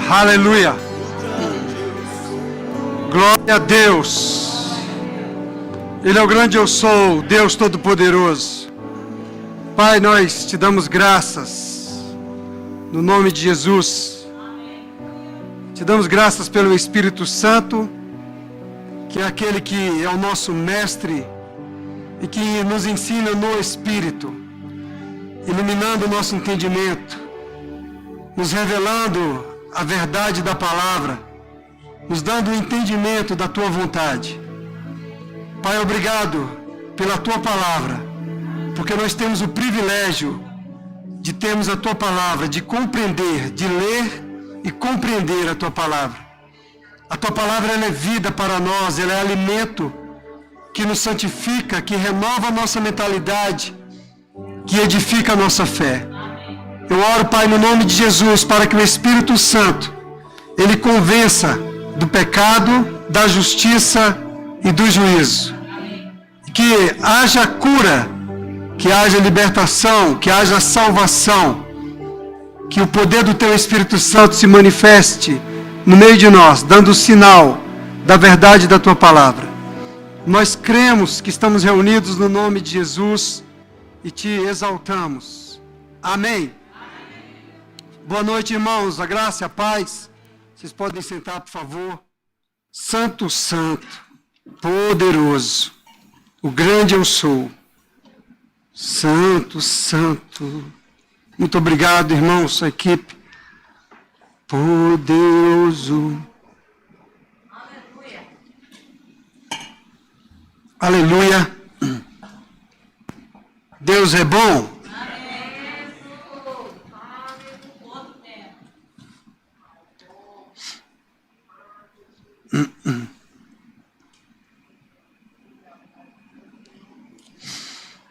Aleluia. Glória a Deus. Ele é o grande eu sou, Deus Todo-Poderoso. Pai, nós te damos graças no nome de Jesus. Te damos graças pelo Espírito Santo, que é aquele que é o nosso mestre e que nos ensina no Espírito, iluminando o nosso entendimento, nos revelando a verdade da palavra, nos dando o entendimento da tua vontade. Pai, obrigado pela tua palavra, porque nós temos o privilégio de termos a tua palavra, de compreender, de ler e compreender a tua palavra. A tua palavra, ela é vida para nós, ela é alimento que nos santifica, que renova a nossa mentalidade, que edifica a nossa fé. Eu oro, Pai, no nome de Jesus, para que o Espírito Santo, ele convença do pecado, da justiça e do juízo. Que haja cura, que haja libertação, que haja salvação, que o poder do Teu Espírito Santo se manifeste no meio de nós, dando o sinal da verdade da Tua palavra. Nós cremos que estamos reunidos no nome de Jesus e Te exaltamos. Amém. Boa noite, irmãos. A graça e a paz. Vocês podem sentar, por favor. Santo, Santo, poderoso, o grande eu sou. Santo, Santo. Muito obrigado, irmãos, sua equipe. Poderoso. Aleluia. Deus é bom.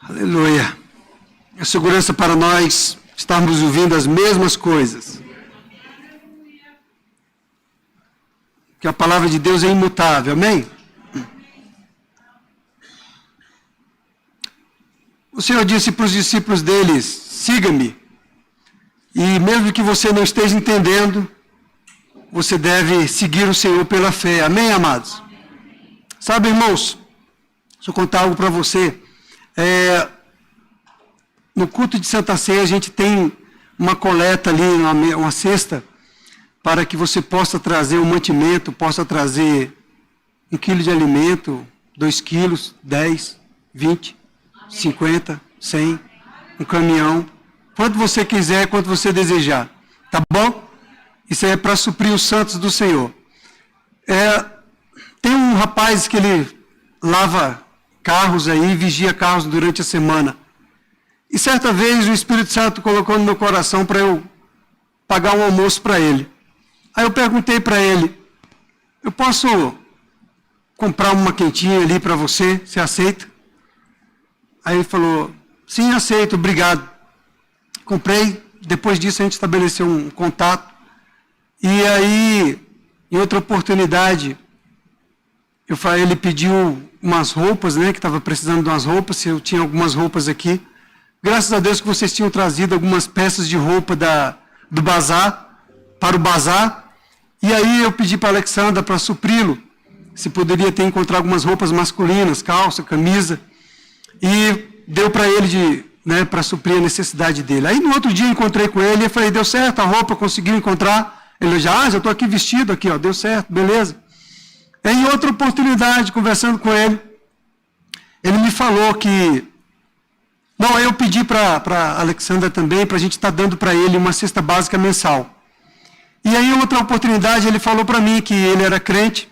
Aleluia. É segurança para nós estarmos ouvindo as mesmas coisas. Que a palavra de Deus é imutável, amém? O Senhor disse para os discípulos deles: siga-me. E mesmo que você não esteja entendendo, você deve seguir o Senhor pela fé. Amém, amados? Sabe, irmãos, deixa eu contar algo para você. No culto de Santa Ceia, a gente tem uma coleta ali, uma cesta, para que você possa trazer um mantimento, possa trazer 1 quilo de alimento, 2 quilos, 10, 20, 50, 100, um caminhão, quanto você quiser, quanto você desejar, tá bom? Isso é para suprir os santos do Senhor. Tem um rapaz que ele lava carros aí, vigia carros durante a semana. E certa vez o Espírito Santo colocou no meu coração para eu pagar um almoço para ele. Aí eu perguntei para ele: eu posso comprar uma quentinha ali para você? Você aceita? Aí ele falou: sim, aceito, obrigado. Comprei. Depois disso a gente estabeleceu um contato. E aí, em outra oportunidade, ele pediu umas roupas, né, que estava precisando de umas roupas, se eu tinha algumas roupas aqui. Graças a Deus que vocês tinham trazido algumas peças de roupa do bazar, para o bazar. E aí eu pedi para a Alexandra para supri-lo, se poderia ter encontrado algumas roupas masculinas, calça, camisa. E deu para ele para suprir a necessidade dele. Aí no outro dia eu encontrei com ele e falei: deu certo a roupa, conseguiu encontrar? Ele já estou aqui vestido, aqui, ó, deu certo, beleza. Em outra oportunidade, conversando com ele, ele me falou que... Não, eu pedi para a Alexandra também, para a gente estar dando para ele uma cesta básica mensal. E aí, em outra oportunidade, ele falou para mim que ele era crente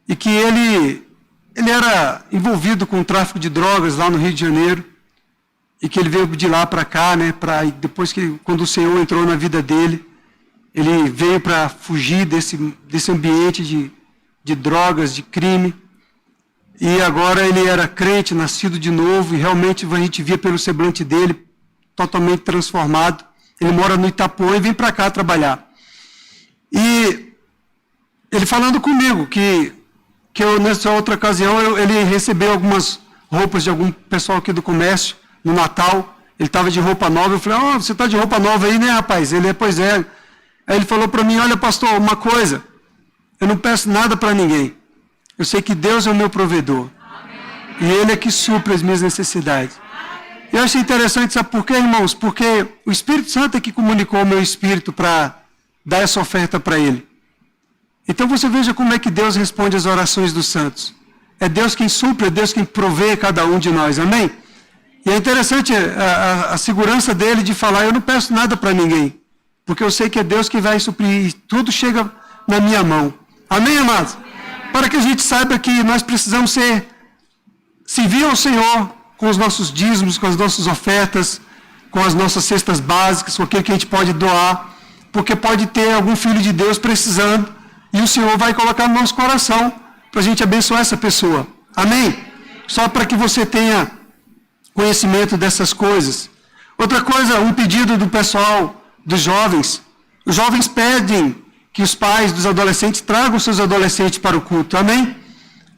e que ele era envolvido com o tráfico de drogas lá no Rio de Janeiro e que ele veio de lá para cá, né, depois quando o Senhor entrou na vida dele, ele veio para fugir desse ambiente de drogas, de crime. E agora ele era crente, nascido de novo, e realmente a gente via pelo semblante dele, totalmente transformado. Ele mora no Itapuã e vem para cá trabalhar. E ele falando comigo que nessa outra ocasião ele recebeu algumas roupas de algum pessoal aqui do comércio no Natal. Ele estava de roupa nova. Eu falei: você está de roupa nova aí, né, rapaz? Ele: pois é. Aí ele falou para mim, olha pastor, uma coisa, eu não peço nada para ninguém. Eu sei que Deus é o meu provedor. E Ele é que supre as minhas necessidades. Eu achei interessante, sabe por quê, irmãos? Porque o Espírito Santo é que comunicou o meu espírito para dar essa oferta para Ele. Então você veja como é que Deus responde às orações dos santos. É Deus quem supre, é Deus quem provê cada um de nós, amém? E é interessante a segurança dele de falar, eu não peço nada para ninguém, porque eu sei que é Deus que vai suprir, e tudo chega na minha mão. Amém, amados? Para que a gente saiba que nós precisamos servir ao Senhor com os nossos dízimos, com as nossas ofertas, com as nossas cestas básicas, com aquilo que a gente pode doar, porque pode ter algum filho de Deus precisando, e o Senhor vai colocar no nosso coração para a gente abençoar essa pessoa. Amém? Só para que você tenha conhecimento dessas coisas. Outra coisa, um pedido do pessoal, dos jovens. Os jovens pedem que os pais dos adolescentes tragam seus adolescentes para o culto. Amém?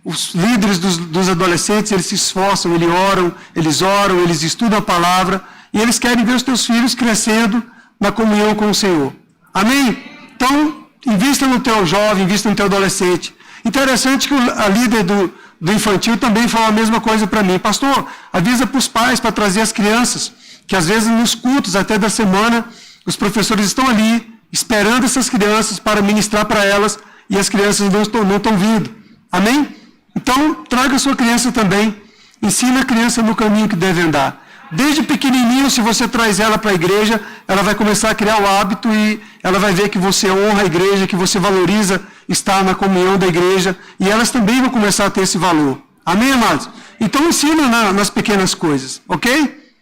Os líderes dos adolescentes, eles se esforçam, eles oram, eles estudam a palavra, e eles querem ver os teus filhos crescendo na comunhão com o Senhor. Amém? Então, invista no teu jovem, invista no teu adolescente. Interessante que a líder do infantil também falou a mesma coisa para mim. Pastor, avisa para os pais para trazer as crianças, que às vezes nos cultos até da semana, os professores estão ali, esperando essas crianças para ministrar para elas, e as crianças não estão vindo. Amém? Então, traga a sua criança também, ensina a criança no caminho que deve andar. Desde pequenininho, se você traz ela para a igreja, ela vai começar a criar o hábito e ela vai ver que você honra a igreja, que você valoriza estar na comunhão da igreja, e elas também vão começar a ter esse valor. Amém, amados? Então, ensina nas pequenas coisas, ok?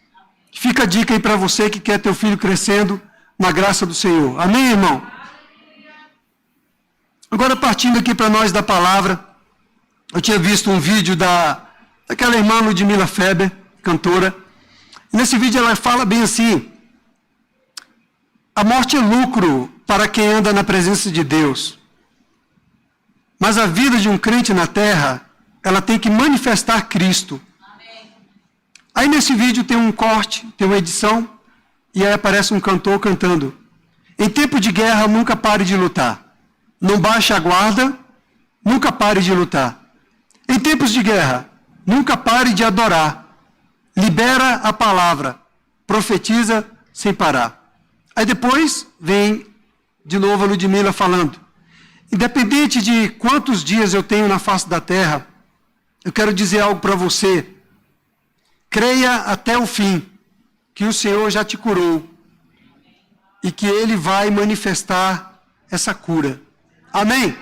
Fica a dica aí para você que quer teu filho crescendo na graça do Senhor. Amém, irmão? Agora, partindo aqui para nós da palavra, eu tinha visto um vídeo daquela irmã Ludmila Feber, cantora. Nesse vídeo ela fala bem assim, a morte é lucro para quem anda na presença de Deus. Mas a vida de um crente na terra, ela tem que manifestar Cristo. Amém. Aí nesse vídeo tem um corte, tem uma edição, e aí aparece um cantor cantando. Em tempo de guerra, nunca pare de lutar. Não baixe a guarda, nunca pare de lutar. Em tempos de guerra, nunca pare de adorar. Libera a palavra, profetiza sem parar. Aí depois vem de novo a Ludmila falando. Independente de quantos dias eu tenho na face da terra, eu quero dizer algo para você. Creia até o fim, que o Senhor já te curou e que Ele vai manifestar essa cura. Amém?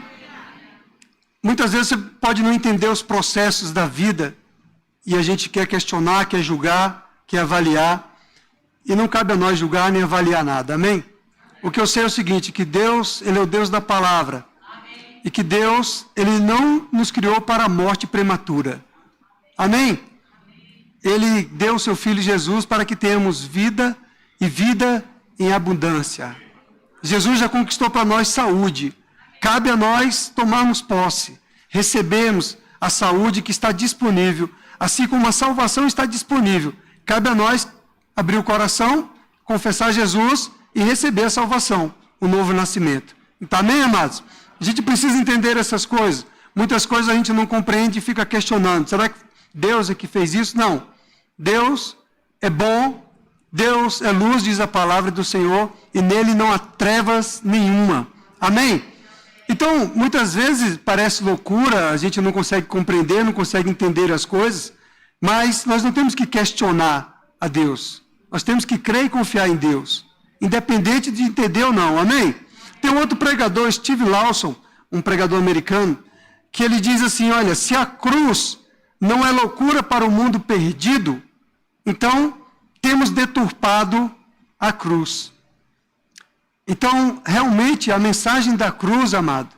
Muitas vezes você pode não entender os processos da vida e a gente quer questionar, quer julgar, quer avaliar, e não cabe a nós julgar nem avaliar nada. Amém? O que eu sei é o seguinte, que Deus, Ele é o Deus da palavra. Amém. E que Deus, Ele não nos criou para a morte prematura. Amém? Ele deu o seu Filho Jesus para que tenhamos vida e vida em abundância. Jesus já conquistou para nós saúde. Cabe a nós tomarmos posse, recebermos a saúde que está disponível, assim como a salvação está disponível. Cabe a nós abrir o coração, confessar Jesus e receber a salvação, o novo nascimento. Então, amém, amados? A gente precisa entender essas coisas. Muitas coisas a gente não compreende e fica questionando. Será que Deus é que fez isso? Não. Deus é bom, Deus é luz, diz a palavra do Senhor, e nele não há trevas nenhuma. Amém? Então, muitas vezes parece loucura, a gente não consegue compreender, não consegue entender as coisas, mas nós não temos que questionar a Deus. Nós temos que crer e confiar em Deus, independente de entender ou não. Amém? Tem um outro pregador, Steve Lawson, um pregador americano, que ele diz assim, olha, se a cruz não é loucura para o mundo perdido, então temos deturpado a cruz. Então, realmente, a mensagem da cruz, amado,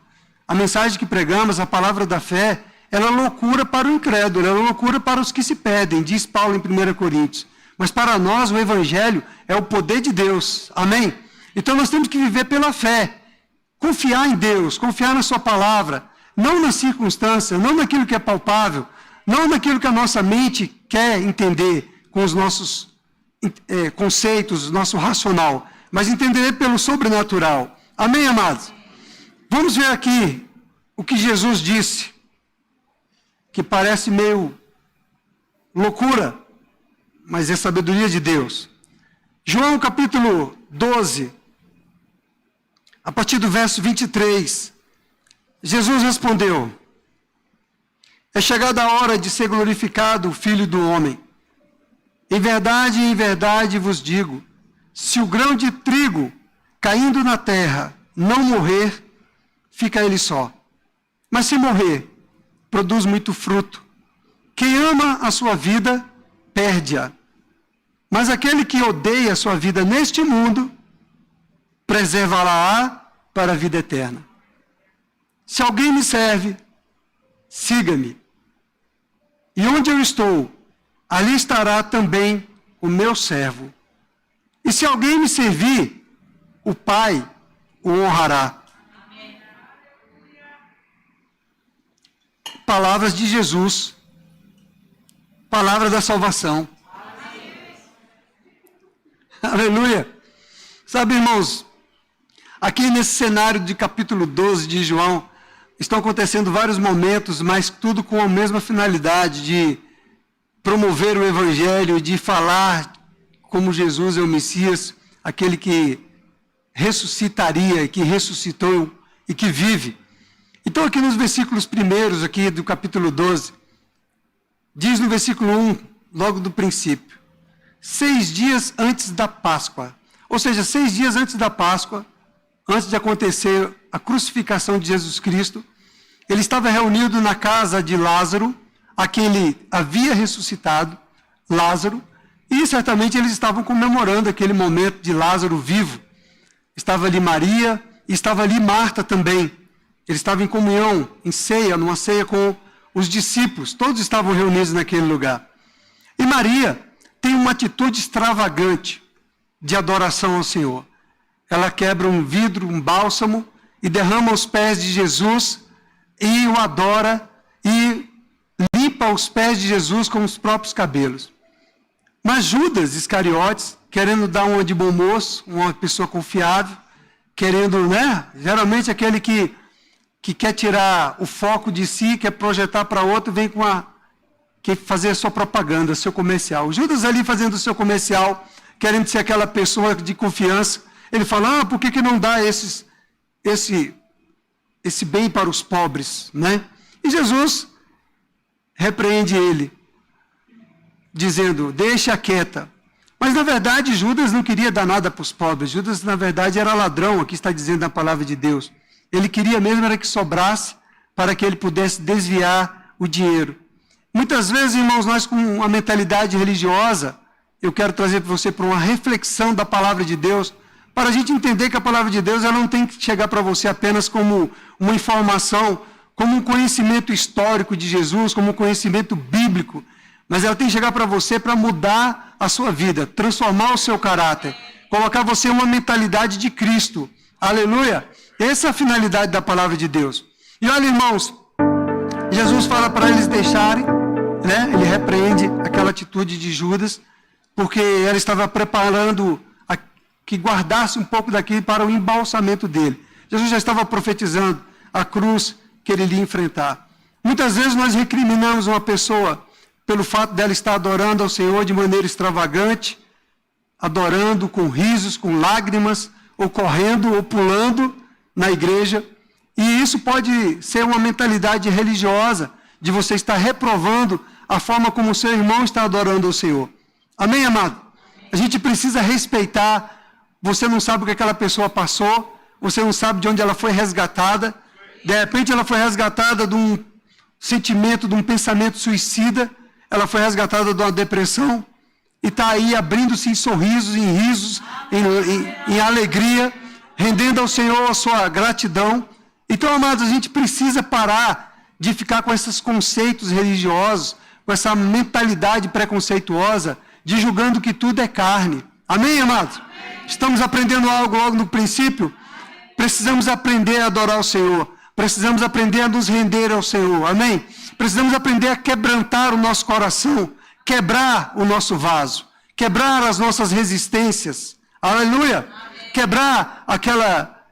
a mensagem que pregamos, a palavra da fé, ela é loucura para o incrédulo, ela é loucura para os que se pedem, diz Paulo em 1 Coríntios. Mas para nós, o Evangelho é o poder de Deus. Amém? Então, nós temos que viver pela fé, confiar em Deus, confiar na sua palavra, não na circunstância, não naquilo que é palpável, não naquilo que a nossa mente quer entender com os nossos conceitos, nosso racional, mas entender pelo sobrenatural. Amém, amados? Vamos ver aqui o que Jesus disse, que parece meio loucura, mas é sabedoria de Deus. João capítulo 12, a partir do verso 23, Jesus respondeu: é chegada a hora de ser glorificado o Filho do Homem. Em verdade vos digo, se o grão de trigo caindo na terra não morrer, fica ele só. Mas se morrer, produz muito fruto. Quem ama a sua vida, perde-a. Mas aquele que odeia a sua vida neste mundo, preserva-la para a vida eterna. Se alguém me serve, siga-me. E onde eu estou, ali estará também o meu servo. E se alguém me servir, o Pai o honrará. Palavras de Jesus, palavra da salvação. Aleluia. Sabe, irmãos, aqui nesse cenário de capítulo 12 de João, estão acontecendo vários momentos, mas tudo com a mesma finalidade de promover o Evangelho, de falar como Jesus é o Messias, aquele que ressuscitaria, que ressuscitou e que vive. Então aqui nos versículos primeiros aqui do capítulo 12, diz no versículo 1, logo do princípio, 6 dias antes da Páscoa, ou seja, 6 dias antes da Páscoa, antes de acontecer a crucificação de Jesus Cristo, ele estava reunido na casa de Lázaro, a quem ele havia ressuscitado, Lázaro, e certamente eles estavam comemorando aquele momento de Lázaro vivo. Estava ali Maria, e estava ali Marta também. Ele estava em comunhão, em ceia, numa ceia com os discípulos. Todos estavam reunidos naquele lugar. E Maria tem uma atitude extravagante de adoração ao Senhor. Ela quebra um vidro, um bálsamo, e derrama aos pés de Jesus, e o adora, e limpa os pés de Jesus com os próprios cabelos. Mas Judas Iscariotes, querendo dar uma de bom moço, uma pessoa confiável, querendo, geralmente aquele que quer tirar o foco de si, quer projetar para outro, vem quer fazer a sua propaganda, seu comercial. Judas ali fazendo o seu comercial, querendo ser aquela pessoa de confiança, ele fala, por que não dá esse bem para os pobres, E Jesus repreende ele, dizendo, deixa quieta. Mas na verdade Judas não queria dar nada para os pobres. Judas na verdade era ladrão, aqui está dizendo na palavra de Deus. Ele queria mesmo era que sobrasse para que ele pudesse desviar o dinheiro. Muitas vezes, irmãos, nós com uma mentalidade religiosa, eu quero trazer para você para uma reflexão da palavra de Deus, para a gente entender que a palavra de Deus ela não tem que chegar para você apenas como uma informação, como um conhecimento histórico de Jesus, como um conhecimento bíblico, mas ela tem que chegar para você para mudar a sua vida, transformar o seu caráter, colocar você em uma mentalidade de Cristo. Aleluia! Essa é a finalidade da palavra de Deus. E olha, irmãos, Jesus fala para eles deixarem, ele repreende aquela atitude de Judas, porque ela estava preparando que guardasse um pouco daquilo para o embalsamento dele. Jesus já estava profetizando a cruz que ele iria enfrentar. Muitas vezes nós recriminamos uma pessoa pelo fato dela estar adorando ao Senhor de maneira extravagante, adorando com risos, com lágrimas, ou correndo, ou pulando na igreja. E isso pode ser uma mentalidade religiosa, de você estar reprovando a forma como o seu irmão está adorando ao Senhor. Amém, amado? A gente precisa respeitar. Você não sabe o que aquela pessoa passou, você não sabe de onde ela foi resgatada. De repente ela foi resgatada de um sentimento, de um pensamento suicida, ela foi resgatada de uma depressão, e está aí abrindo-se em sorrisos, em risos, em alegria, rendendo ao Senhor a sua gratidão. Então, amados, a gente precisa parar de ficar com esses conceitos religiosos, com essa mentalidade preconceituosa, de julgando que tudo é carne. Amém, amados? Estamos aprendendo algo logo no princípio? Precisamos aprender a adorar o Senhor. Precisamos aprender a nos render ao Senhor. Amém? Precisamos aprender a quebrantar o nosso coração, quebrar o nosso vaso, quebrar as nossas resistências. Aleluia! Quebrar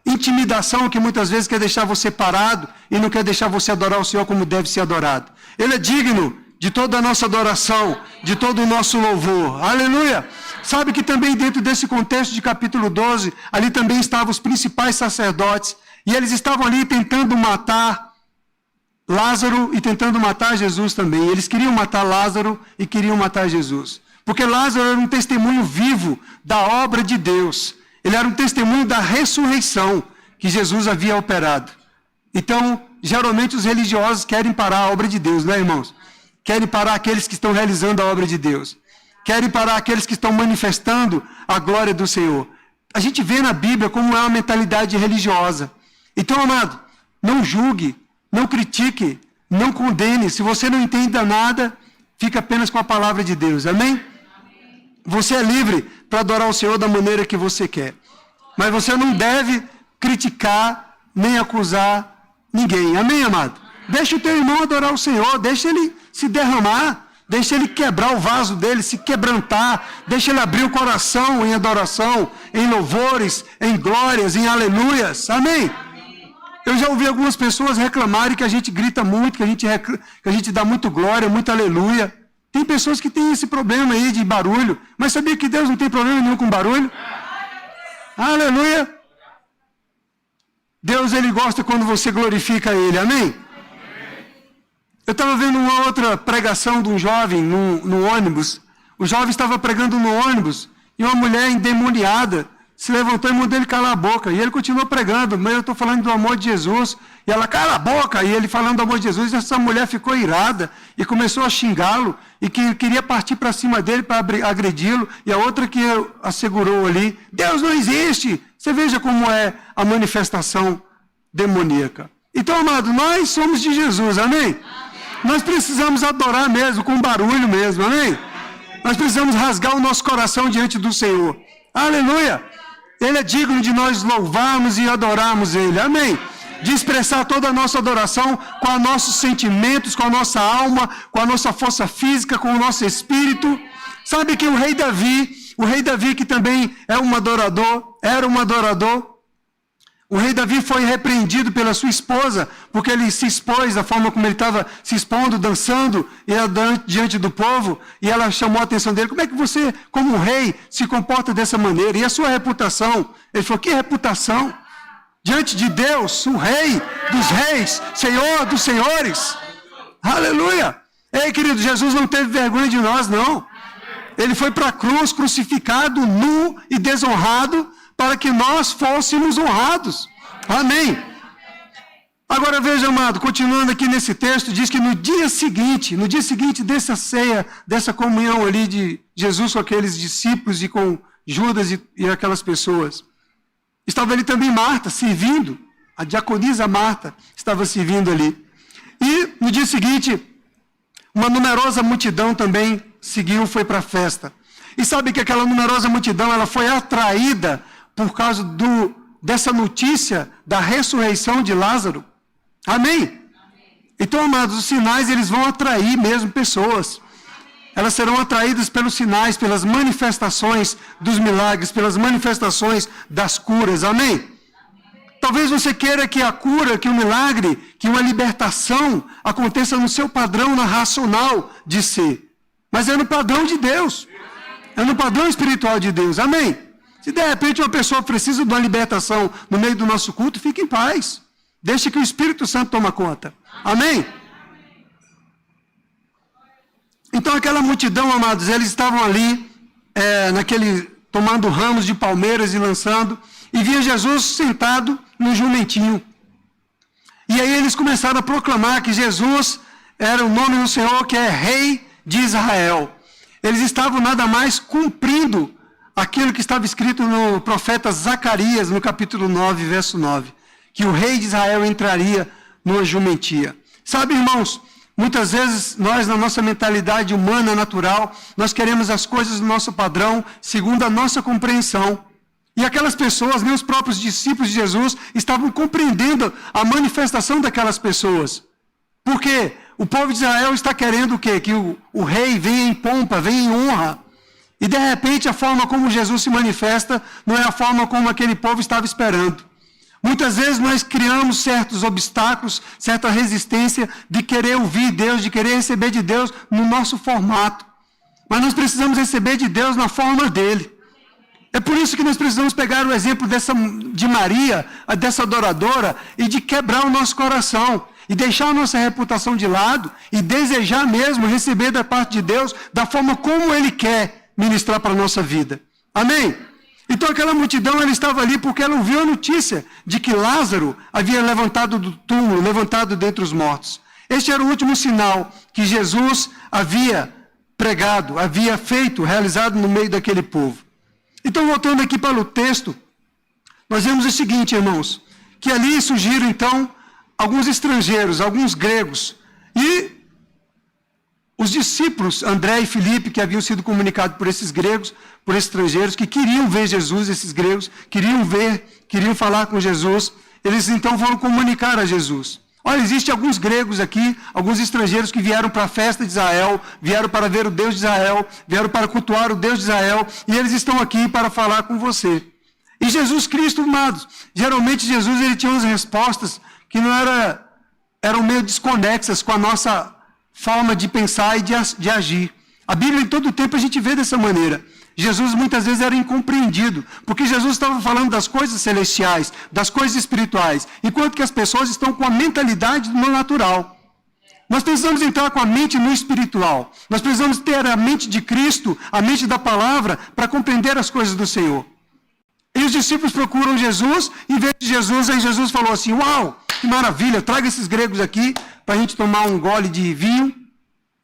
intimidação que muitas vezes quer deixar você parado e não quer deixar você adorar o Senhor como deve ser adorado. Ele é digno de toda a nossa adoração, de todo o nosso louvor. Aleluia! Sabe que também dentro desse contexto de capítulo 12, ali também estavam os principais sacerdotes, e eles estavam ali tentando matar Lázaro e tentando matar Jesus também. Eles queriam matar Lázaro e queriam matar Jesus. Porque Lázaro era um testemunho vivo da obra de Deus. Ele era um testemunho da ressurreição que Jesus havia operado. Então, geralmente os religiosos querem parar a obra de Deus, né, irmãos? Querem parar aqueles que estão realizando a obra de Deus. Querem parar aqueles que estão manifestando a glória do Senhor. A gente vê na Bíblia como é uma mentalidade religiosa. Então, amado, não julgue, não critique, não condene. Se você não entenda nada, fica apenas com a palavra de Deus. Amém? Você é livre para adorar o Senhor da maneira que você quer. Mas você não deve criticar nem acusar ninguém. Amém, amado? Deixa o teu irmão adorar o Senhor, deixa ele se derramar, deixa ele quebrar o vaso dele, se quebrantar, deixa ele abrir o coração em adoração, em louvores, em glórias, em aleluias. Amém? Eu já ouvi algumas pessoas reclamarem que a gente grita muito, que a gente dá muito glória, muito aleluia. Tem pessoas que têm esse problema aí de barulho, mas sabia que Deus não tem problema nenhum com barulho? Aleluia! Deus, Ele gosta quando você glorifica Ele, amém? Eu estava vendo uma outra pregação de um jovem no ônibus. O jovem estava pregando no ônibus e uma mulher endemoniada se levantou e mandou ele calar a boca. E ele continuou pregando, mas eu estou falando do amor de Jesus. E ela, cala a boca! E ele falando do amor de Jesus, e essa mulher ficou irada e começou a xingá-lo e que queria partir para cima dele para agredi-lo. E a outra que assegurou ali, Deus não existe! Você veja como é a manifestação demoníaca. Então, amado, nós somos de Jesus, amém? Nós precisamos adorar mesmo, com barulho mesmo, amém? Nós precisamos rasgar o nosso coração diante do Senhor. Aleluia! Ele é digno de nós louvarmos e adorarmos Ele, amém? De expressar toda a nossa adoração com os nossos sentimentos, com a nossa alma, com a nossa força física, com o nosso espírito. Sabe que o rei Davi que também era um adorador, o rei Davi foi repreendido pela sua esposa, porque ele se expôs da forma como ele estava se expondo, dançando diante do povo, e ela chamou a atenção dele. Como é que você, como um rei, se comporta dessa maneira? E a sua reputação? Ele falou, que reputação? Diante de Deus, o rei dos reis, Senhor dos senhores. Aleluia! Ei, querido, Jesus não teve vergonha de nós, não. Ele foi para a cruz, crucificado, nu e desonrado, para que nós fôssemos honrados. Amém. Agora veja, amado, continuando aqui nesse texto, diz que no dia seguinte dessa ceia, dessa comunhão ali de Jesus com aqueles discípulos e com Judas e aquelas pessoas, estava ali também Marta, servindo, a diaconisa Marta estava servindo ali. E no dia seguinte, uma numerosa multidão também seguiu, foi para a festa. E sabe que aquela numerosa multidão, ela foi atraída por causa dessa notícia da ressurreição de Lázaro. Amém? Então, amados, os sinais, eles vão atrair mesmo pessoas. Elas serão atraídas pelos sinais, pelas manifestações dos milagres, pelas manifestações das curas. Amém? Talvez você queira que a cura, que o milagre, que uma libertação aconteça no seu padrão racional de ser. Mas é no padrão de Deus. É no padrão espiritual de Deus. Amém? Se de repente uma pessoa precisa de uma libertação no meio do nosso culto, fique em paz. Deixe que o Espírito Santo tome conta. Amém? Então aquela multidão, amados, eles estavam ali, tomando ramos de palmeiras e lançando, e via Jesus sentado no jumentinho. E aí eles começaram a proclamar que Jesus era o nome do Senhor, que é Rei de Israel. Eles estavam nada mais cumprindo aquilo que estava escrito no profeta Zacarias, no capítulo 9, verso 9, que o rei de Israel entraria numa jumentia. Sabe, irmãos, muitas vezes nós, na nossa mentalidade humana, natural, nós queremos as coisas do nosso padrão, segundo a nossa compreensão. E aquelas pessoas, nem os próprios discípulos de Jesus, estavam compreendendo a manifestação daquelas pessoas. Por quê? O povo de Israel está querendo o quê? Que o rei venha em pompa, venha em honra. E de repente a forma como Jesus se manifesta não é a forma como aquele povo estava esperando. Muitas vezes nós criamos certos obstáculos, certa resistência de querer ouvir Deus, de querer receber de Deus no nosso formato. Mas nós precisamos receber de Deus na forma dele. É por isso que nós precisamos pegar o exemplo de Maria, dessa adoradora, e de quebrar o nosso coração, e deixar a nossa reputação de lado, e desejar mesmo receber da parte de Deus da forma como Ele quer ministrar para a nossa vida. Amém? Então aquela multidão, ela estava ali porque ela ouviu a notícia de que Lázaro havia levantado do túmulo, levantado dentre os mortos. Este era o último sinal que Jesus havia pregado, havia feito, realizado no meio daquele povo. Então, voltando aqui para o texto, nós vemos o seguinte, irmãos, que ali surgiram, então, alguns estrangeiros, alguns gregos, e os discípulos, André e Filipe, que haviam sido comunicados por esses gregos, por esses estrangeiros, que queriam ver Jesus, esses gregos, queriam falar com Jesus, eles então foram comunicar a Jesus. Olha, existem alguns gregos aqui, alguns estrangeiros que vieram para a festa de Israel, vieram para ver o Deus de Israel, vieram para cultuar o Deus de Israel, e eles estão aqui para falar com você. E Jesus Cristo, amados, geralmente Jesus ele tinha umas respostas que não eram meio desconexas com a nossa forma de pensar e de agir. A Bíblia, em todo o tempo, a gente vê dessa maneira. Jesus muitas vezes era incompreendido, porque Jesus estava falando das coisas celestiais, das coisas espirituais, enquanto que as pessoas estão com a mentalidade no natural. Nós precisamos entrar com a mente no espiritual. Nós precisamos ter a mente de Cristo, a mente da palavra, para compreender as coisas do Senhor. E os discípulos procuram Jesus, e vê Jesus, aí Jesus falou assim, uau, que maravilha, traga esses gregos aqui, para a gente tomar um gole de vinho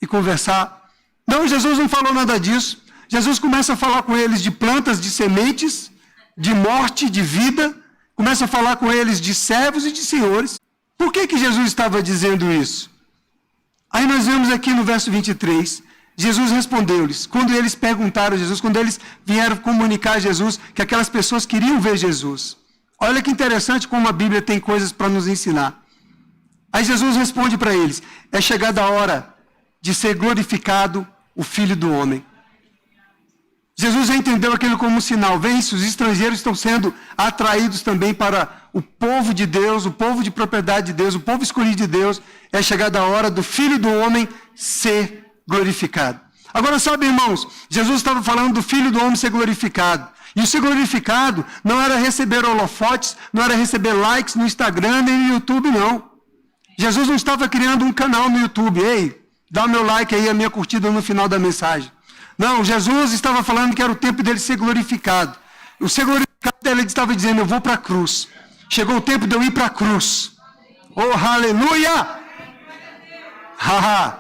e conversar. Não, Jesus não falou nada disso. Jesus começa a falar com eles de plantas, de sementes, de morte, de vida. Começa a falar com eles de servos e de senhores. Por que Jesus estava dizendo isso? Aí nós vemos aqui no verso 23, Jesus respondeu-lhes, quando eles perguntaram a Jesus, quando eles vieram comunicar a Jesus que aquelas pessoas queriam ver Jesus. Olha que interessante como a Bíblia tem coisas para nos ensinar. Aí Jesus responde para eles, é chegada a hora de ser glorificado o Filho do Homem. Jesus já entendeu aquilo como um sinal. Vem, os estrangeiros estão sendo atraídos também para o povo de Deus, o povo de propriedade de Deus, o povo escolhido de Deus. É chegada a hora do Filho do Homem ser glorificado. Agora, sabe, irmãos, Jesus estava falando do Filho do Homem ser glorificado. E o ser glorificado não era receber holofotes, não era receber likes no Instagram nem no YouTube, não. Jesus não estava criando um canal no YouTube. Ei, dá o meu like aí, a minha curtida no final da mensagem. Não, Jesus estava falando que era o tempo dele ser glorificado. O ser glorificado, ele estava dizendo, eu vou para a cruz. Chegou o tempo de eu ir para a cruz. Oh, aleluia! Haha!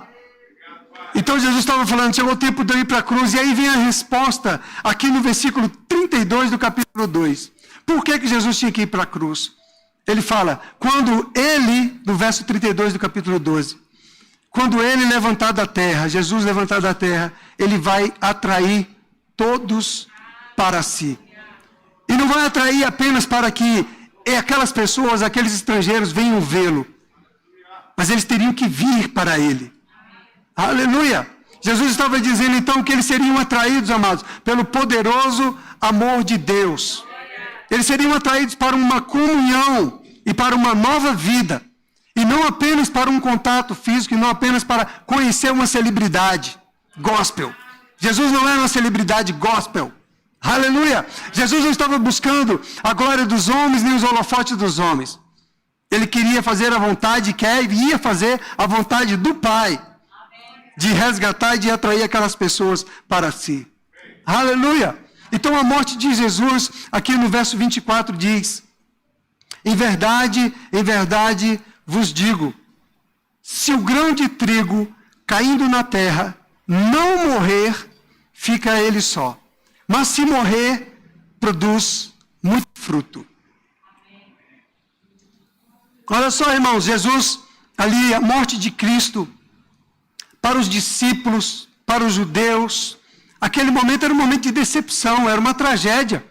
Então Jesus estava falando, chegou o tempo de eu ir para a cruz. E aí vem a resposta, aqui no versículo 32 do capítulo 2. Por que Jesus tinha que ir para a cruz? Ele fala, quando ele, no verso 32 do capítulo 12, quando ele levantar da terra, Jesus levantar da terra, ele vai atrair todos para si. E não vai atrair apenas para que aquelas pessoas, aqueles estrangeiros venham vê-lo. Mas eles teriam que vir para ele. Aleluia! Jesus estava dizendo então que eles seriam atraídos, amados, pelo poderoso amor de Deus. Eles seriam atraídos para uma comunhão e para uma nova vida. E não apenas para um contato físico, e não apenas para conhecer uma celebridade gospel. Jesus não era uma celebridade gospel. Aleluia! Jesus não estava buscando a glória dos homens, nem os holofotes dos homens. Ele queria fazer a vontade, quer e ia fazer a vontade do Pai. De resgatar e de atrair aquelas pessoas para si. Aleluia! Então a morte de Jesus, aqui no verso 24 diz, em verdade, vos digo, se o grão de trigo caindo na terra não morrer, fica ele só. Mas se morrer, produz muito fruto. Olha só, irmãos, Jesus, ali, a morte de Cristo, para os discípulos, para os judeus, aquele momento era um momento de decepção, era uma tragédia.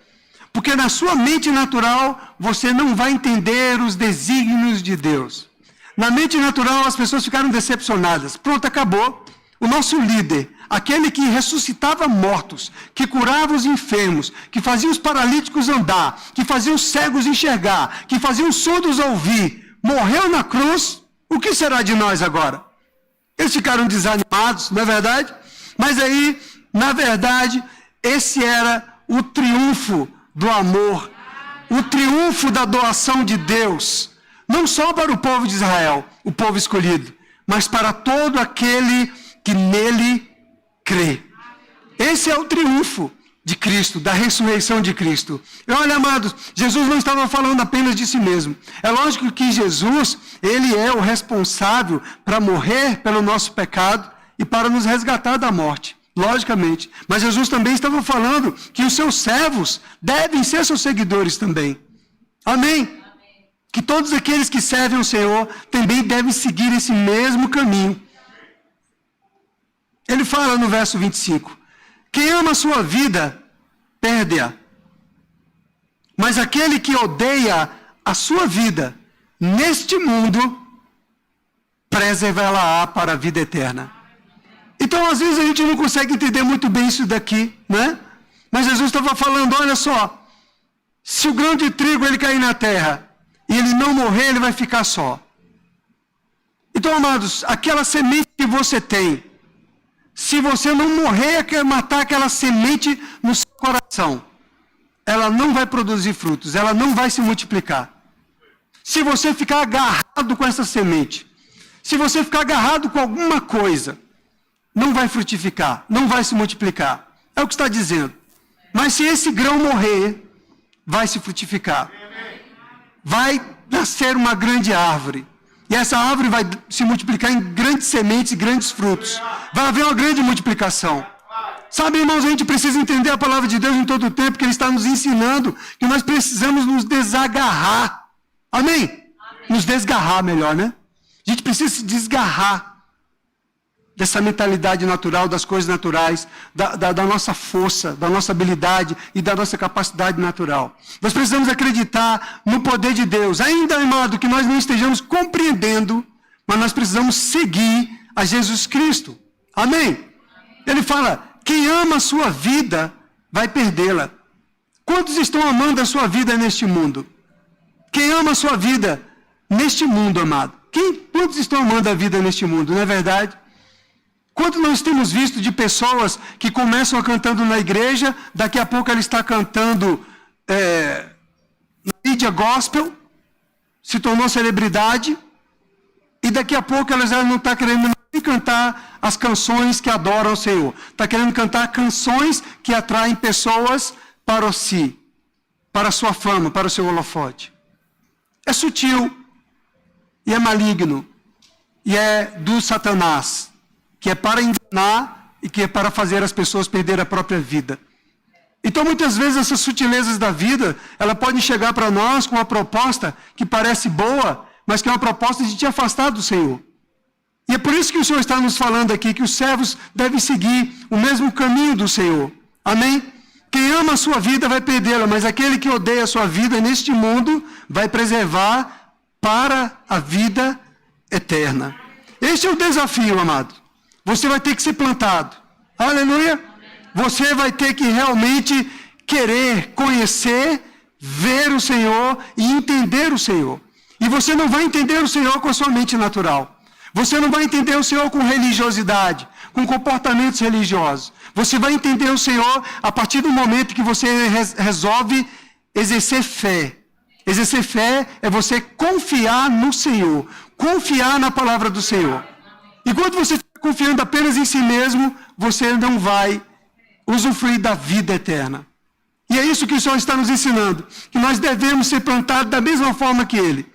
Porque na sua mente natural, você não vai entender os desígnios de Deus. Na mente natural, as pessoas ficaram decepcionadas. Pronto, acabou. o nosso líder, aquele que ressuscitava mortos, que curava os enfermos, que fazia os paralíticos andar, que fazia os cegos enxergar, que fazia os surdos ouvir, morreu na cruz, o que será de nós agora? Eles ficaram desanimados, não é verdade? Mas aí, na verdade, esse era o triunfo do amor, o triunfo da doação de Deus, não só para o povo de Israel, o povo escolhido, mas para todo aquele que nele crê. Esse é o triunfo de Cristo, da ressurreição de Cristo. E olha, amados, Jesus não estava falando apenas de si mesmo. É lógico que Jesus, ele é o responsável para morrer pelo nosso pecado e para nos resgatar da morte, logicamente. Mas Jesus também estava falando que os seus servos devem ser seus seguidores também. Amém? Que todos aqueles que servem ao Senhor também devem seguir esse mesmo caminho. Ele fala no verso 25, quem ama a sua vida, perde-a. Mas aquele que odeia a sua vida, neste mundo, preservá-la-á para a vida eterna. Então, às vezes, a gente não consegue entender muito bem isso daqui, né? Mas Jesus estava falando, olha só, se o grão de trigo ele cair na terra, e ele não morrer, ele vai ficar só. Então, amados, aquela semente que você tem, se você não morrer, quer matar aquela semente no seu coração, ela não vai produzir frutos, ela não vai se multiplicar. Se você ficar agarrado com essa semente, se você ficar agarrado com alguma coisa, não vai frutificar, não vai se multiplicar. É o que está dizendo. Mas se esse grão morrer, vai se frutificar. Vai nascer uma grande árvore. E essa árvore vai se multiplicar em grandes sementes e grandes frutos. Vai haver uma grande multiplicação. Sabe, irmãos, a gente precisa entender a palavra de Deus em todo o tempo, porque Ele está nos ensinando que nós precisamos nos desagarrar. Amém? Amém. Nos desgarrar, melhor, né? A gente precisa se desgarrar dessa mentalidade natural, das coisas naturais, da nossa força, da nossa habilidade e da nossa capacidade natural. Nós precisamos acreditar no poder de Deus. Ainda, amado, que nós não estejamos compreendendo, mas nós precisamos seguir a Jesus Cristo. Amém? Ele fala, quem ama a sua vida, vai perdê-la. Quantos estão amando a sua vida neste mundo? Quem ama a sua vida neste mundo, amado? Quantos estão amando a vida neste mundo, não é verdade? Quanto nós temos visto de pessoas que começam cantando na igreja, daqui a pouco ela está cantando na mídia gospel, se tornou celebridade, e daqui a pouco ela já não está querendo nem cantar as canções que adoram o Senhor. Está querendo cantar canções que atraem pessoas para si, para a sua fama, para o seu holofote. É sutil, e é maligno, e é do Satanás, que é para enganar e que é para fazer as pessoas perder a própria vida. Então, muitas vezes, essas sutilezas da vida, ela podem chegar para nós com uma proposta que parece boa, mas que é uma proposta de te afastar do Senhor. E é por isso que o Senhor está nos falando aqui, que os servos devem seguir o mesmo caminho do Senhor. Amém? Quem ama a sua vida vai perdê-la, mas aquele que odeia a sua vida neste mundo vai preservar para a vida eterna. Este é o desafio, amado. Você vai ter que ser plantado. Aleluia. Você vai ter que realmente querer conhecer, ver o Senhor e entender o Senhor. E você não vai entender o Senhor com a sua mente natural. Você não vai entender o Senhor com religiosidade, com comportamentos religiosos. Você vai entender o Senhor a partir do momento que você resolve exercer fé. Exercer fé é você confiar no Senhor, confiar na palavra do Senhor. E quando você está confiando apenas em si mesmo, você não vai usufruir da vida eterna. E é isso que o Senhor está nos ensinando, que nós devemos ser plantados da mesma forma que Ele.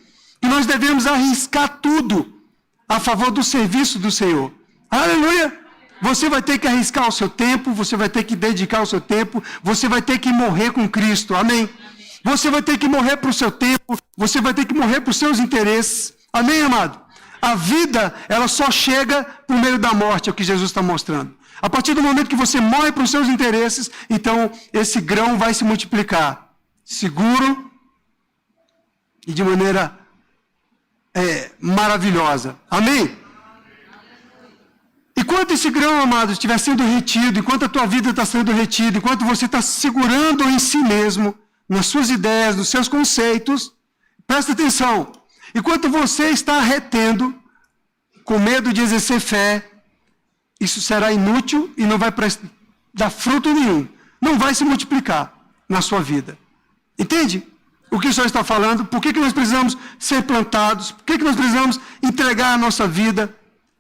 Que nós devemos arriscar tudo a favor do serviço do Senhor. Aleluia! Você vai ter que arriscar o seu tempo, você vai ter que dedicar o seu tempo, você vai ter que morrer com Cristo. Amém? Você vai ter que morrer para o seu tempo, você vai ter que morrer para os seus interesses. Amém, amado? A vida, ela só chega por meio da morte, é o que Jesus está mostrando. A partir do momento que você morre para os seus interesses, então esse grão vai se multiplicar. Seguro e de maneira maravilhosa. Amém? E quando Enquanto esse grão, amado, estiver sendo retido, enquanto a tua vida está sendo retida, enquanto você está segurando em si mesmo, nas suas ideias, nos seus conceitos, presta atenção, enquanto você está retendo, com medo de exercer fé, isso será inútil e não vai dar fruto nenhum, não vai se multiplicar na sua vida. Entende o que o Senhor está falando? Por que nós precisamos ser plantados? Por que nós precisamos entregar a nossa vida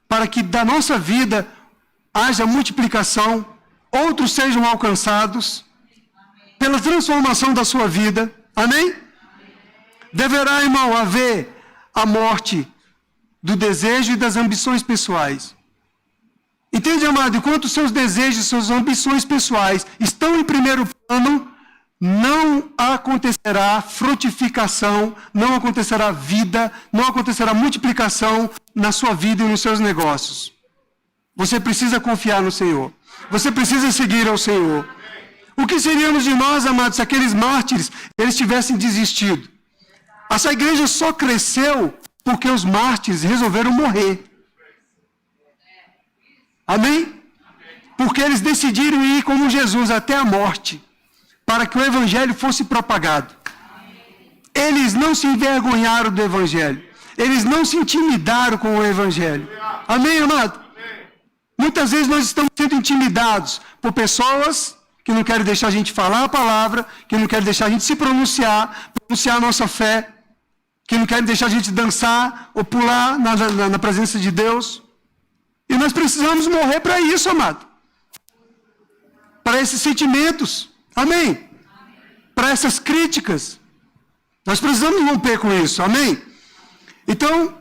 para que da nossa vida haja multiplicação, outros sejam alcançados pela transformação da sua vida? Amém? Deverá, irmão, haver a morte do desejo e das ambições pessoais. Entende, amado? Enquanto seus desejos, suas ambições pessoais estão em primeiro plano, não acontecerá frutificação, não acontecerá vida, não acontecerá multiplicação na sua vida e nos seus negócios. Você precisa confiar no Senhor. Você precisa seguir ao Senhor. O que seríamos de nós, amados, se aqueles mártires eles tivessem desistido? Essa igreja só cresceu porque os mártires resolveram morrer. Amém? Porque eles decidiram ir como Jesus até a morte, para que o Evangelho fosse propagado. Eles não se envergonharam do Evangelho. Eles não se intimidaram com o Evangelho. Amém, amado? Muitas vezes nós estamos sendo intimidados por pessoas que não querem deixar a gente falar a palavra, que não querem deixar a gente se pronunciar a nossa fé, que não querem deixar a gente dançar ou pular na presença de Deus. E nós precisamos morrer para isso, amado. Para esses sentimentos. Amém? Para essas críticas. Nós precisamos romper com isso. Amém? Então,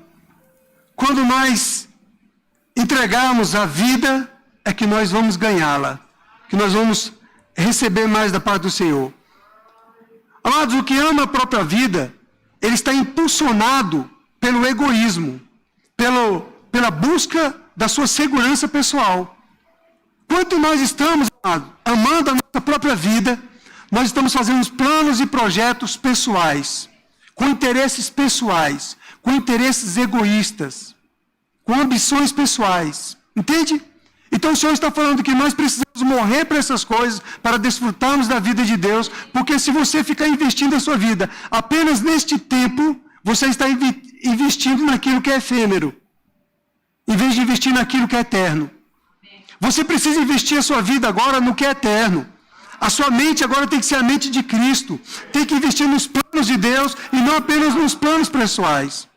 quando nós entregarmos a vida, é que nós vamos ganhá-la. Que nós vamos receber mais da parte do Senhor. Amados, o que ama a própria vida, ele está impulsionado pelo egoísmo, pela busca da sua segurança pessoal. Quanto nós estamos, amado, amando a nossa própria vida, nós estamos fazendo planos e projetos pessoais, com interesses pessoais, com interesses egoístas, com ambições pessoais. Entende? Então o Senhor está falando que nós precisamos morrer para essas coisas, para desfrutarmos da vida de Deus, porque se você ficar investindo a sua vida apenas neste tempo, você está investindo naquilo que é efêmero, em vez de investir naquilo que é eterno. Você precisa investir a sua vida agora no que é eterno. A sua mente agora tem que ser a mente de Cristo. Tem que investir nos planos de Deus e não apenas nos planos pessoais.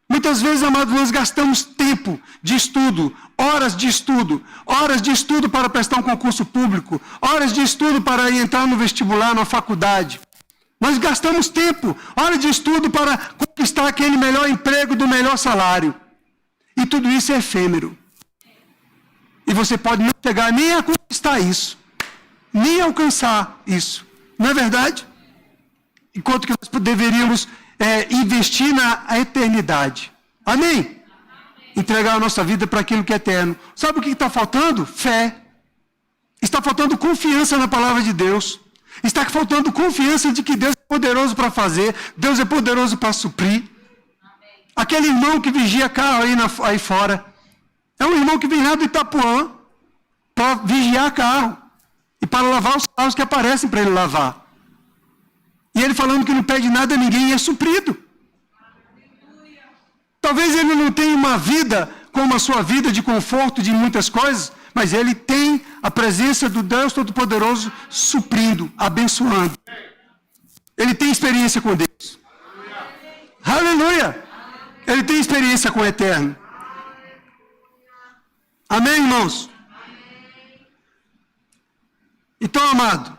Muitas vezes, amados, nós gastamos tempo de estudo, horas de estudo para prestar um concurso público, horas de estudo para entrar no vestibular, na faculdade. Nós gastamos tempo, horas de estudo para conquistar aquele melhor emprego do melhor salário. E tudo isso é efêmero. E você pode não chegar nem a conquistar isso, nem alcançar isso. Não é verdade? Enquanto que nós deveríamos investir na eternidade. Amém? Entregar a nossa vida para aquilo que é eterno. Sabe o que está faltando? Fé. Está faltando confiança na palavra de Deus. Está faltando confiança de que Deus é poderoso para fazer. Deus é poderoso para suprir. Aquele irmão que vigia carro aí fora. É um irmão que vem lá do Itapuã para vigiar carro. E para lavar os carros que aparecem para ele lavar. E ele falando que não pede nada a ninguém e é suprido. Talvez ele não tenha uma vida como a sua vida de conforto de muitas coisas, mas ele tem a presença do Deus Todo-Poderoso suprindo, abençoando. Ele tem experiência com Deus. Aleluia! Ele tem experiência com o Eterno. Amém, irmãos? Então, amado,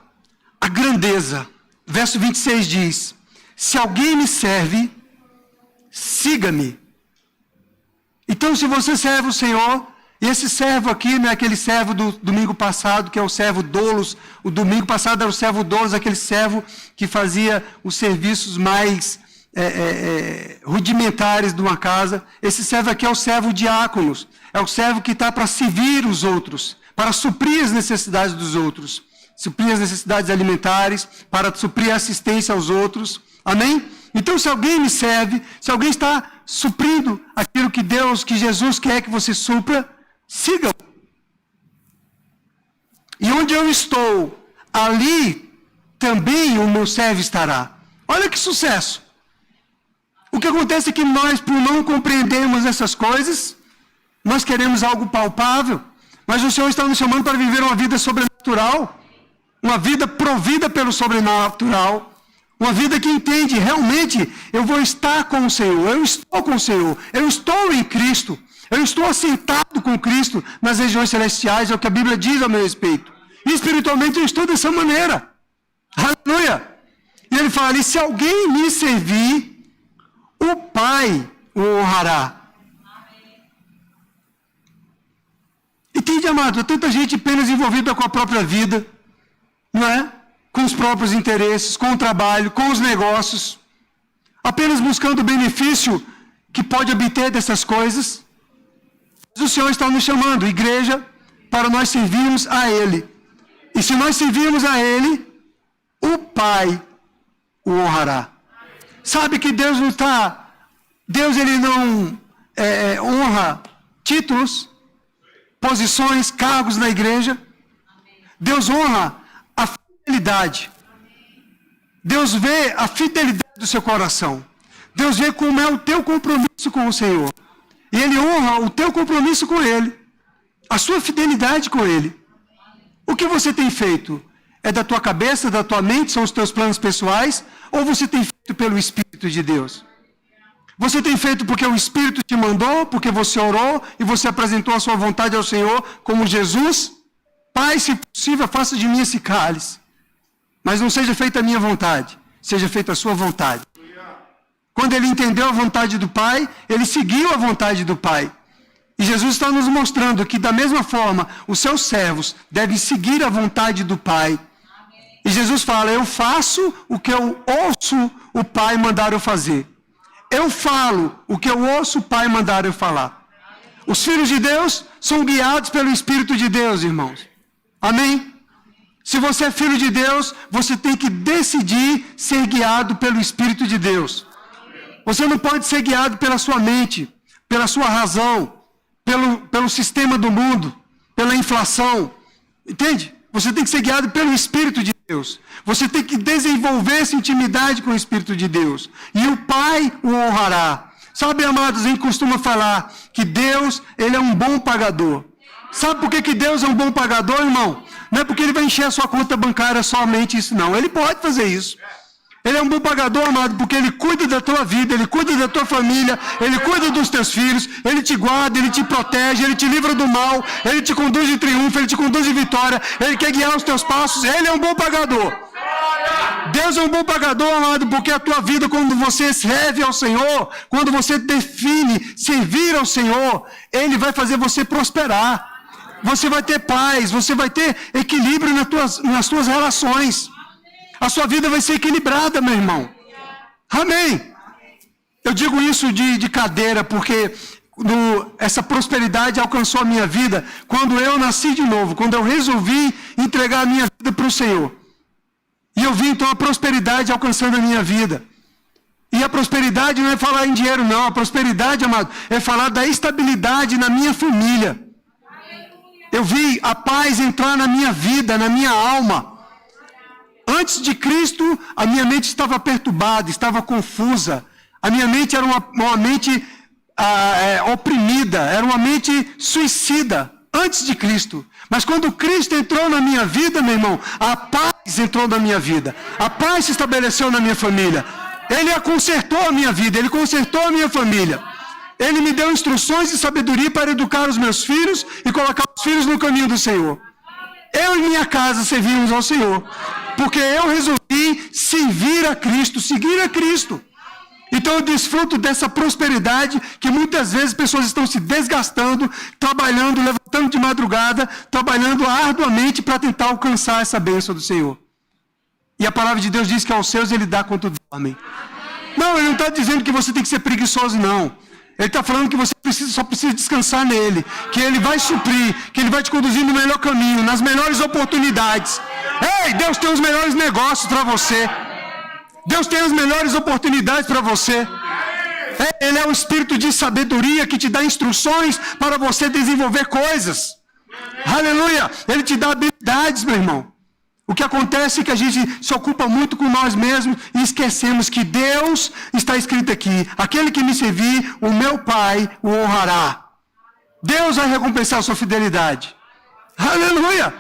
a grandeza. Verso 26 diz: se alguém me serve, siga-me. Então, se você serve o Senhor, e esse servo aqui não é aquele servo do domingo passado, que é o servo doulos. O domingo passado era o servo doulos, aquele servo que fazia os serviços mais rudimentares de uma casa. Esse servo aqui é o servo diáconos. É o servo que está para servir os outros, para suprir as necessidades dos outros. Suprir as necessidades alimentares, para suprir a assistência aos outros. Amém? Então, se alguém me serve, se alguém está suprindo aquilo que Deus, que Jesus quer que você supra, siga-o. E onde eu estou, ali também o meu servo estará. Olha que sucesso. O que acontece é que nós, por não compreendermos essas coisas, nós queremos algo palpável, mas o Senhor está nos chamando para viver uma vida sobrenatural, uma vida provida pelo sobrenatural, uma vida que entende, realmente, eu vou estar com o Senhor, eu estou com o Senhor, eu estou em Cristo, eu estou assentado com Cristo nas regiões celestiais, é o que a Bíblia diz a meu respeito. E espiritualmente eu estou dessa maneira. Aleluia! E ele fala, e se alguém me servir, o Pai o honrará. Entende, amado? Tanta gente apenas envolvida com a própria vida, não é? Com os próprios interesses, com o trabalho, com os negócios, apenas buscando o benefício que pode obter dessas coisas. Mas o Senhor está nos chamando, igreja, para nós servirmos a Ele. E se nós servirmos a Ele, o Pai o honrará. Sabe que Deus não está... Deus, Ele não honra títulos, posições, cargos na igreja. Deus honra a fidelidade. Deus vê a fidelidade do seu coração. Deus vê como é o teu compromisso com o Senhor. E Ele honra o teu compromisso com Ele. A sua fidelidade com Ele. O que você tem feito? É da tua cabeça, da tua mente, são os teus planos pessoais? Ou você tem feito pelo Espírito de Deus? Você tem feito porque o Espírito te mandou, porque você orou e você apresentou a sua vontade ao Senhor, como Jesus? Pai, se possível, faça de mim esse cálice. Mas não seja feita a minha vontade, seja feita a sua vontade. Quando ele entendeu a vontade do Pai, ele seguiu a vontade do Pai. E Jesus está nos mostrando que, da mesma forma, os seus servos devem seguir a vontade do Pai. E Jesus fala, eu faço o que eu ouço o Pai mandar eu fazer. Eu falo o que eu ouço o Pai mandar eu falar. Os filhos de Deus são guiados pelo Espírito de Deus, irmãos. Amém? Se você é filho de Deus, você tem que decidir ser guiado pelo Espírito de Deus. Você não pode ser guiado pela sua mente, pela sua razão, pelo sistema do mundo, pela inflação. Entende? Você tem que ser guiado pelo Espírito de Deus. Você tem que desenvolver essa intimidade com o Espírito de Deus. E o Pai o honrará. Sabe, amados, a gente costuma falar que Deus, Ele é um bom pagador. Sabe por que Deus é um bom pagador, irmão? Não é porque Ele vai encher a sua conta bancária somente isso, não. Ele pode fazer isso. Ele é um bom pagador, amado, porque Ele cuida da tua vida, Ele cuida da tua família, Ele cuida dos teus filhos, Ele te guarda, Ele te protege, Ele te livra do mal, Ele te conduz em triunfo, Ele te conduz em vitória, Ele quer guiar os teus passos, Ele é um bom pagador. Deus é um bom pagador, amado, porque a tua vida, quando você serve ao Senhor, quando você define servir ao Senhor, Ele vai fazer você prosperar. Você vai ter paz, você vai ter equilíbrio nas tuas relações. A sua vida vai ser equilibrada, meu irmão. Amém. Eu digo isso de cadeira, porque essa prosperidade alcançou a minha vida quando eu nasci de novo, quando eu resolvi entregar a minha vida para o Senhor. E eu vi então a prosperidade alcançando a minha vida. E a prosperidade não é falar em dinheiro, não. A prosperidade, amado, é falar da estabilidade na minha família. Eu vi a paz entrar na minha vida, na minha alma. Antes de Cristo, a minha mente estava perturbada, estava confusa. A minha mente era uma mente oprimida, era uma mente suicida, antes de Cristo. Mas quando Cristo entrou na minha vida, meu irmão, a paz entrou na minha vida. A paz se estabeleceu na minha família. Ele consertou a minha vida, Ele consertou a minha família. Ele me deu instruções e sabedoria para educar os meus filhos e colocar os filhos no caminho do Senhor. Eu e minha casa servimos ao Senhor, porque eu resolvi servir a Cristo, seguir a Cristo. Então eu desfruto dessa prosperidade que muitas vezes pessoas estão se desgastando, trabalhando, levantando de madrugada, trabalhando arduamente para tentar alcançar essa bênção do Senhor. E a palavra de Deus diz que aos seus Ele dá quanto dormem. Não, Ele não está dizendo que você tem que ser preguiçoso, não. Ele está falando que você só precisa descansar nele, que Ele vai suprir, que Ele vai te conduzir no melhor caminho, nas melhores oportunidades. Ei, Deus tem os melhores negócios para você. Deus tem as melhores oportunidades para você. Ele é o Espírito de sabedoria que te dá instruções para você desenvolver coisas. Aleluia! Ele te dá habilidades, meu irmão. O que acontece é que a gente se ocupa muito com nós mesmos e esquecemos que Deus está escrito aqui: aquele que me servir, o meu Pai o honrará. Deus vai recompensar a sua fidelidade. Aleluia!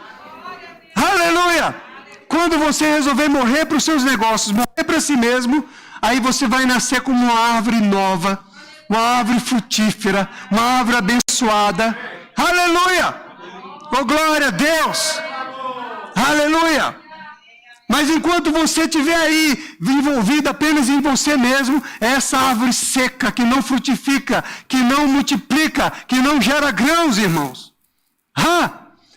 Aleluia! Quando você resolver morrer para os seus negócios, morrer para si mesmo, aí você vai nascer como uma árvore nova, uma árvore frutífera, uma árvore abençoada. Aleluia! Oh, glória a Deus! Aleluia! Mas enquanto você estiver aí envolvido apenas em você mesmo, é essa árvore seca, que não frutifica, que não multiplica, que não gera grãos, irmãos.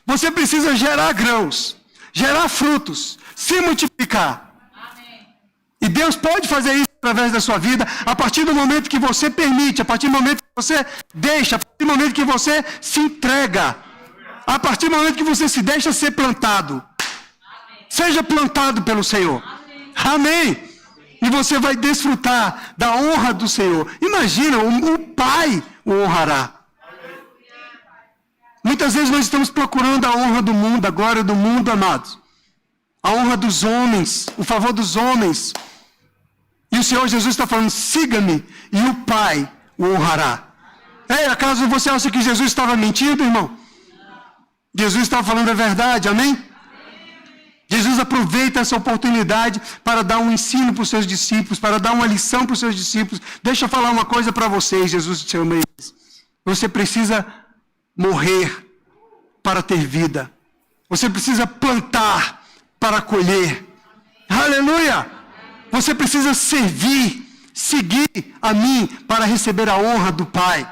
Você precisa gerar grãos, gerar frutos, se multiplicar. E Deus pode fazer isso através da sua vida, a partir do momento que você permite, a partir do momento que você deixa, a partir do momento que você se entrega, a partir do momento que você se deixa ser plantado. Seja plantado pelo Senhor. Amém. E você vai desfrutar da honra do Senhor. Imagina, o Pai o honrará. Muitas vezes nós estamos procurando a honra do mundo, a glória do mundo, amados. A honra dos homens, o favor dos homens. E o Senhor Jesus está falando: siga-me e o Pai o honrará. Acaso você acha que Jesus estava mentindo, irmão? Jesus estava falando a verdade, amém? Jesus aproveita essa oportunidade para dar um ensino para os seus discípulos, para dar uma lição para os seus discípulos. Deixa eu falar uma coisa para vocês, Jesus chama eles. Você precisa morrer para ter vida. Você precisa plantar para colher. Aleluia! Você precisa servir, seguir a mim para receber a honra do Pai.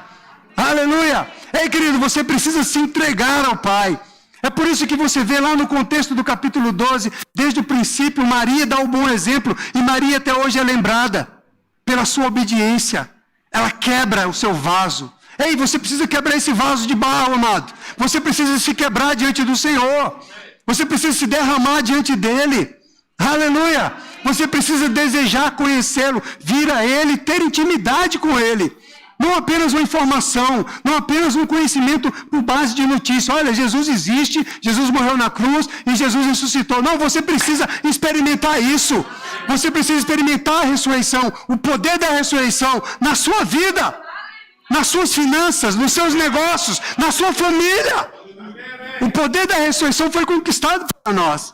Aleluia! Ei, querido, você precisa se entregar ao Pai. É por isso que você vê lá no contexto do capítulo 12, desde o princípio, Maria dá um bom exemplo, e Maria até hoje é lembrada pela sua obediência. Ela quebra o seu vaso. Ei, você precisa quebrar esse vaso de barro, amado. Você precisa se quebrar diante do Senhor. Você precisa se derramar diante dEle. Aleluia! Você precisa desejar conhecê-lo, vir a Ele, ter intimidade com Ele. Não apenas uma informação, não apenas um conhecimento por base de notícia. Olha, Jesus existe, Jesus morreu na cruz e Jesus ressuscitou. Não, você precisa experimentar isso. Você precisa experimentar a ressurreição, o poder da ressurreição na sua vida, nas suas finanças, nos seus negócios, na sua família. O poder da ressurreição foi conquistado para nós.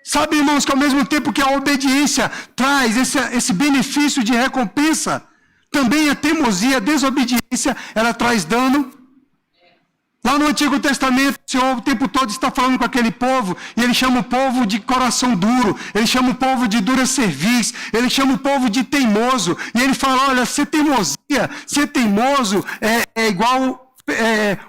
Sabe, irmãos, que ao mesmo tempo que a obediência traz esse benefício de recompensa, também a teimosia, a desobediência, ela traz dano. Lá no Antigo Testamento, o Senhor o tempo todo está falando com aquele povo, e Ele chama o povo de coração duro, Ele chama o povo de dura cerviz, Ele chama o povo de teimoso, e Ele fala: olha, ser teimoso é igual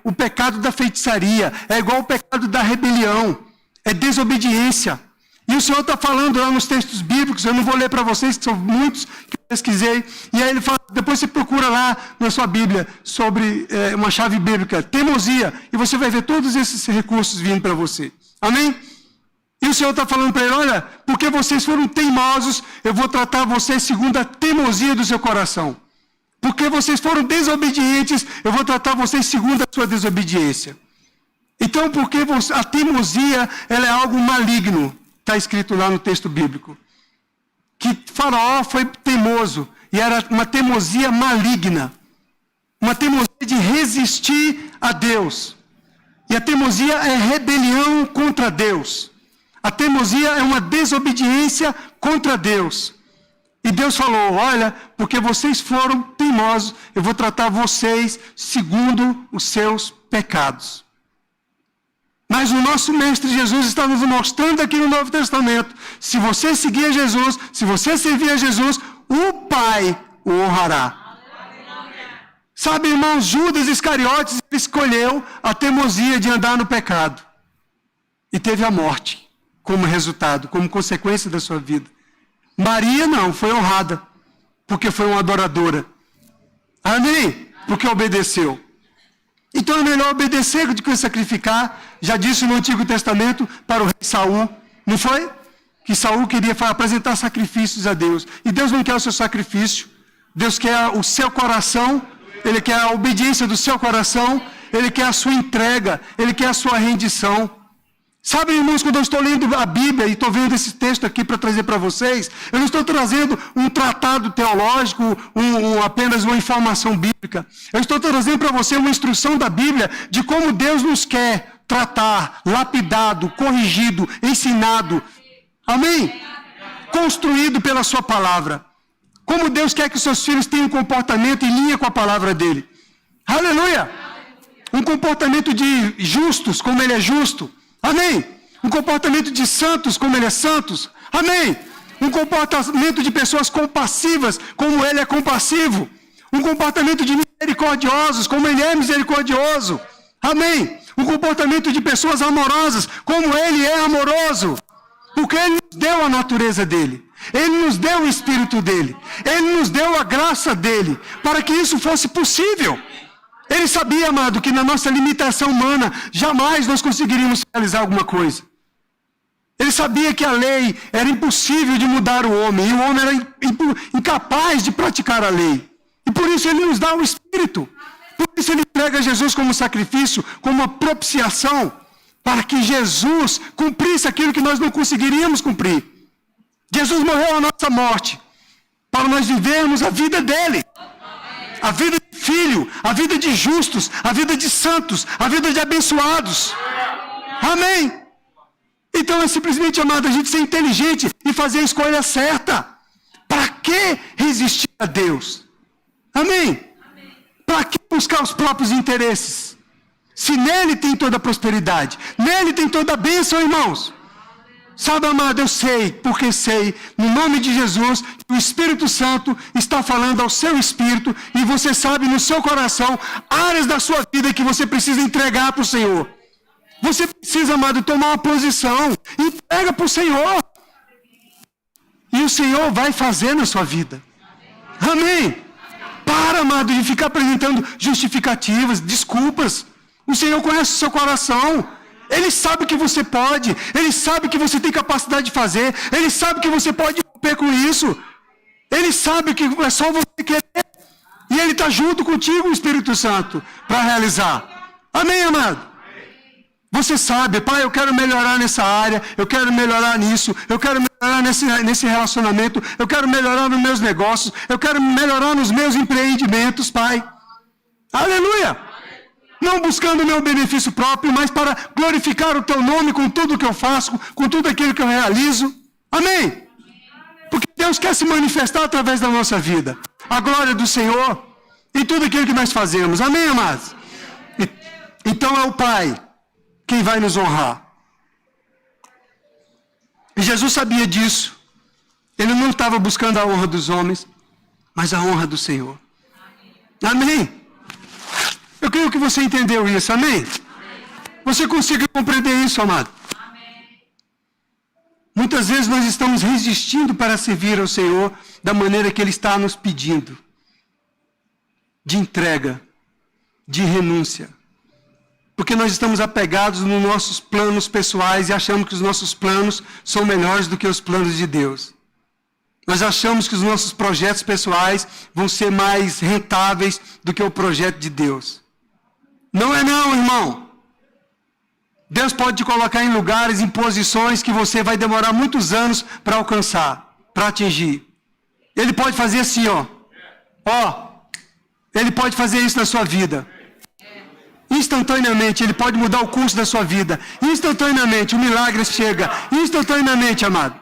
o pecado da feitiçaria, é igual o pecado da rebelião, é desobediência. E o Senhor está falando lá nos textos bíblicos, eu não vou ler para vocês, que são muitos que eu pesquisei, e aí ele fala, depois você procura lá na sua Bíblia, sobre uma chave bíblica, teimosia, e você vai ver todos esses recursos vindo para você. Amém? E o Senhor está falando para ele: olha, porque vocês foram teimosos, eu vou tratar vocês segundo a teimosia do seu coração. Porque vocês foram desobedientes, eu vou tratar vocês segundo a sua desobediência. Então, porque a teimosia, ela é algo maligno. Está escrito lá no texto bíblico, que Faraó foi teimoso, e era uma teimosia maligna, uma teimosia de resistir a Deus, e a teimosia é rebelião contra Deus, a teimosia é uma desobediência contra Deus, e Deus falou: olha, porque vocês foram teimosos, eu vou tratar vocês segundo os seus pecados. Mas o nosso Mestre Jesus está nos mostrando aqui no Novo Testamento: se você seguir a Jesus, se você servir a Jesus, o Pai o honrará. Sabe, irmãos, Judas Iscariotes escolheu a teimosia de andar no pecado. E teve a morte como resultado, como consequência da sua vida. Maria não, foi honrada, porque foi uma adoradora. Amém? Porque obedeceu. Então é melhor obedecer do que sacrificar. Já disse no Antigo Testamento para o rei Saul, não foi? Que Saul queria apresentar sacrifícios a Deus. E Deus não quer o seu sacrifício. Deus quer o seu coração. Ele quer a obediência do seu coração. Ele quer a sua entrega, Ele quer a sua rendição. Sabe, irmãos, quando eu estou lendo a Bíblia e estou vendo esse texto aqui para trazer para vocês, eu não estou trazendo um tratado teológico, apenas uma informação bíblica. Eu estou trazendo para você uma instrução da Bíblia de como Deus nos quer tratar, lapidado, corrigido, ensinado. Amém? Construído pela sua palavra. Como Deus quer que os seus filhos tenham um comportamento em linha com a palavra dele. Aleluia! Um comportamento de justos, como ele é justo. Amém? Um comportamento de santos, como ele é santos. Amém? Um comportamento de pessoas compassivas, como ele é compassivo. Um comportamento de misericordiosos, como ele é misericordioso. Amém? Um comportamento de pessoas amorosas, como ele é amoroso. Porque ele nos deu a natureza dele. Ele nos deu o espírito dele. Ele nos deu a graça dele, para que isso fosse possível. Ele sabia, amado, que na nossa limitação humana, jamais nós conseguiríamos realizar alguma coisa. Ele sabia que a lei era impossível de mudar o homem, e o homem era incapaz de praticar a lei. E por isso ele nos dá o Espírito. Por isso ele entrega Jesus como sacrifício, como uma propiciação, para que Jesus cumprisse aquilo que nós não conseguiríamos cumprir. Jesus morreu a nossa morte, para nós vivermos a vida dele. A vida de filho, a vida de justos, a vida de santos, a vida de abençoados. Amém? Então é simplesmente, amado, a gente ser inteligente e fazer a escolha certa. Para que resistir a Deus? Amém? Para que buscar os próprios interesses? Se nele tem toda a prosperidade, nele tem toda a bênção, irmãos. Sabe, amado, eu sei, porque sei, no nome de Jesus, que o Espírito Santo está falando ao seu espírito, e você sabe no seu coração, áreas da sua vida que você precisa entregar para o Senhor. Você precisa, amado, tomar uma posição, entrega para o Senhor. E o Senhor vai fazer na sua vida. Amém? Para, amado, de ficar apresentando justificativas, desculpas. O Senhor conhece o seu coração. Ele sabe que você pode, Ele sabe que você tem capacidade de fazer, Ele sabe que você pode romper com isso, Ele sabe que é só você querer, e Ele está junto contigo, o Espírito Santo, para realizar. Amém, amado? Você sabe, pai, eu quero melhorar nessa área, eu quero melhorar nisso, eu quero melhorar nesse relacionamento, eu quero melhorar nos meus negócios, eu quero melhorar nos meus empreendimentos, pai. Aleluia! Não buscando o meu benefício próprio, mas para glorificar o teu nome com tudo que eu faço, com tudo aquilo que eu realizo. Amém? Porque Deus quer se manifestar através da nossa vida. A glória do Senhor em tudo aquilo que nós fazemos. Amém, amados? Então é o Pai quem vai nos honrar. E Jesus sabia disso. Ele não estava buscando a honra dos homens, mas a honra do Senhor. Amém? Eu creio que você entendeu isso, amém? Você consegue compreender isso, amado? Muitas vezes nós estamos resistindo para servir ao Senhor da maneira que Ele está nos pedindo. De entrega, de renúncia. Porque nós estamos apegados nos nossos planos pessoais e achamos que os nossos planos são melhores do que os planos de Deus. Nós achamos que os nossos projetos pessoais vão ser mais rentáveis do que o projeto de Deus. Não é não, irmão. Deus pode te colocar em lugares, em posições que você vai demorar muitos anos para alcançar, para atingir. Ele pode fazer assim, ó. Ele pode fazer isso na sua vida. Instantaneamente, Ele pode mudar o curso da sua vida. Instantaneamente, o milagre chega. Instantaneamente, amado.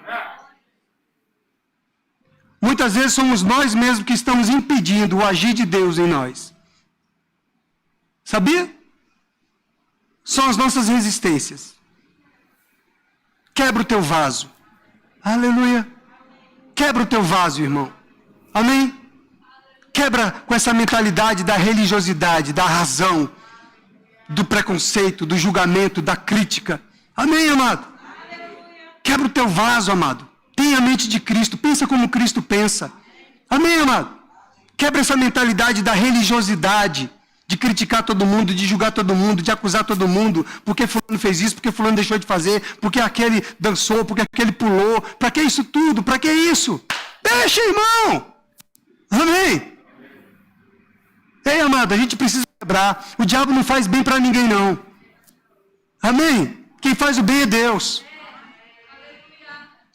Muitas vezes somos nós mesmos que estamos impedindo o agir de Deus em nós. Sabia? São as nossas resistências. Quebra o teu vaso. Aleluia. Quebra o teu vaso, irmão. Amém? Quebra com essa mentalidade da religiosidade, da razão, do preconceito, do julgamento, da crítica. Amém, amado? Quebra o teu vaso, amado. Tenha a mente de Cristo. Pensa como Cristo pensa. Amém, amado? Quebra essa mentalidade da religiosidade, de criticar todo mundo, de julgar todo mundo, de acusar todo mundo, porque fulano fez isso, porque fulano deixou de fazer, porque aquele dançou, porque aquele pulou. Para que isso tudo? Para que isso? Deixa, irmão! Amém? Ei, amado, a gente precisa quebrar. O diabo não faz bem para ninguém, não. Amém? Quem faz o bem é Deus.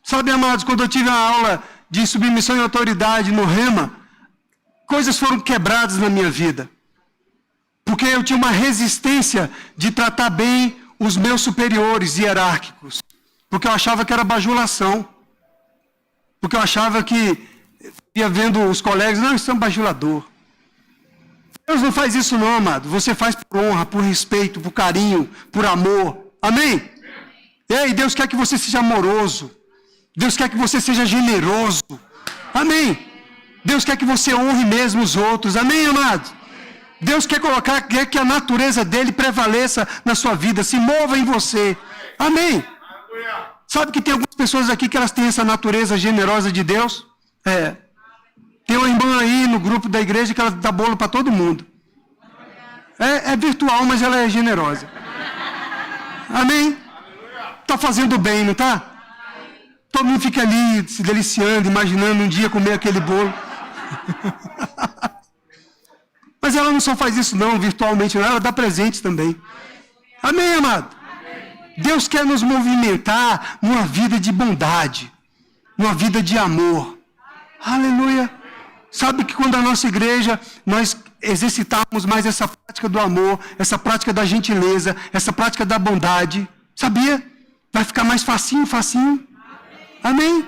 Sabe, amados, quando eu tive a aula de submissão e autoridade no Rema, coisas foram quebradas na minha vida. Porque eu tinha uma resistência de tratar bem os meus superiores hierárquicos. Porque eu achava que era bajulação. Porque eu achava que ia vendo os colegas, não, isso é um bajulador. Deus não faz isso não, amado. Você faz por honra, por respeito, por carinho, por amor. Amém? Ei, Deus quer que você seja amoroso. Deus quer que você seja generoso. Amém? Deus quer que você honre mesmo os outros. Amém, amado? Deus quer que a natureza dele prevaleça na sua vida, se mova em você. Amém? Sabe que tem algumas pessoas aqui que elas têm essa natureza generosa de Deus? Tem uma irmã aí no grupo da igreja que ela dá bolo para todo mundo. É virtual, mas ela é generosa. Amém? Está fazendo bem, não está? Todo mundo fica ali se deliciando, imaginando um dia comer aquele bolo. Mas ela não só faz isso não, virtualmente, não, ela dá presentes também. Amém, amado? Deus quer nos movimentar numa vida de bondade, numa vida de amor. Aleluia. Sabe que quando a nossa igreja, nós exercitarmos mais essa prática do amor, essa prática da gentileza, essa prática da bondade, sabia? Vai ficar mais facinho, facinho. Amém?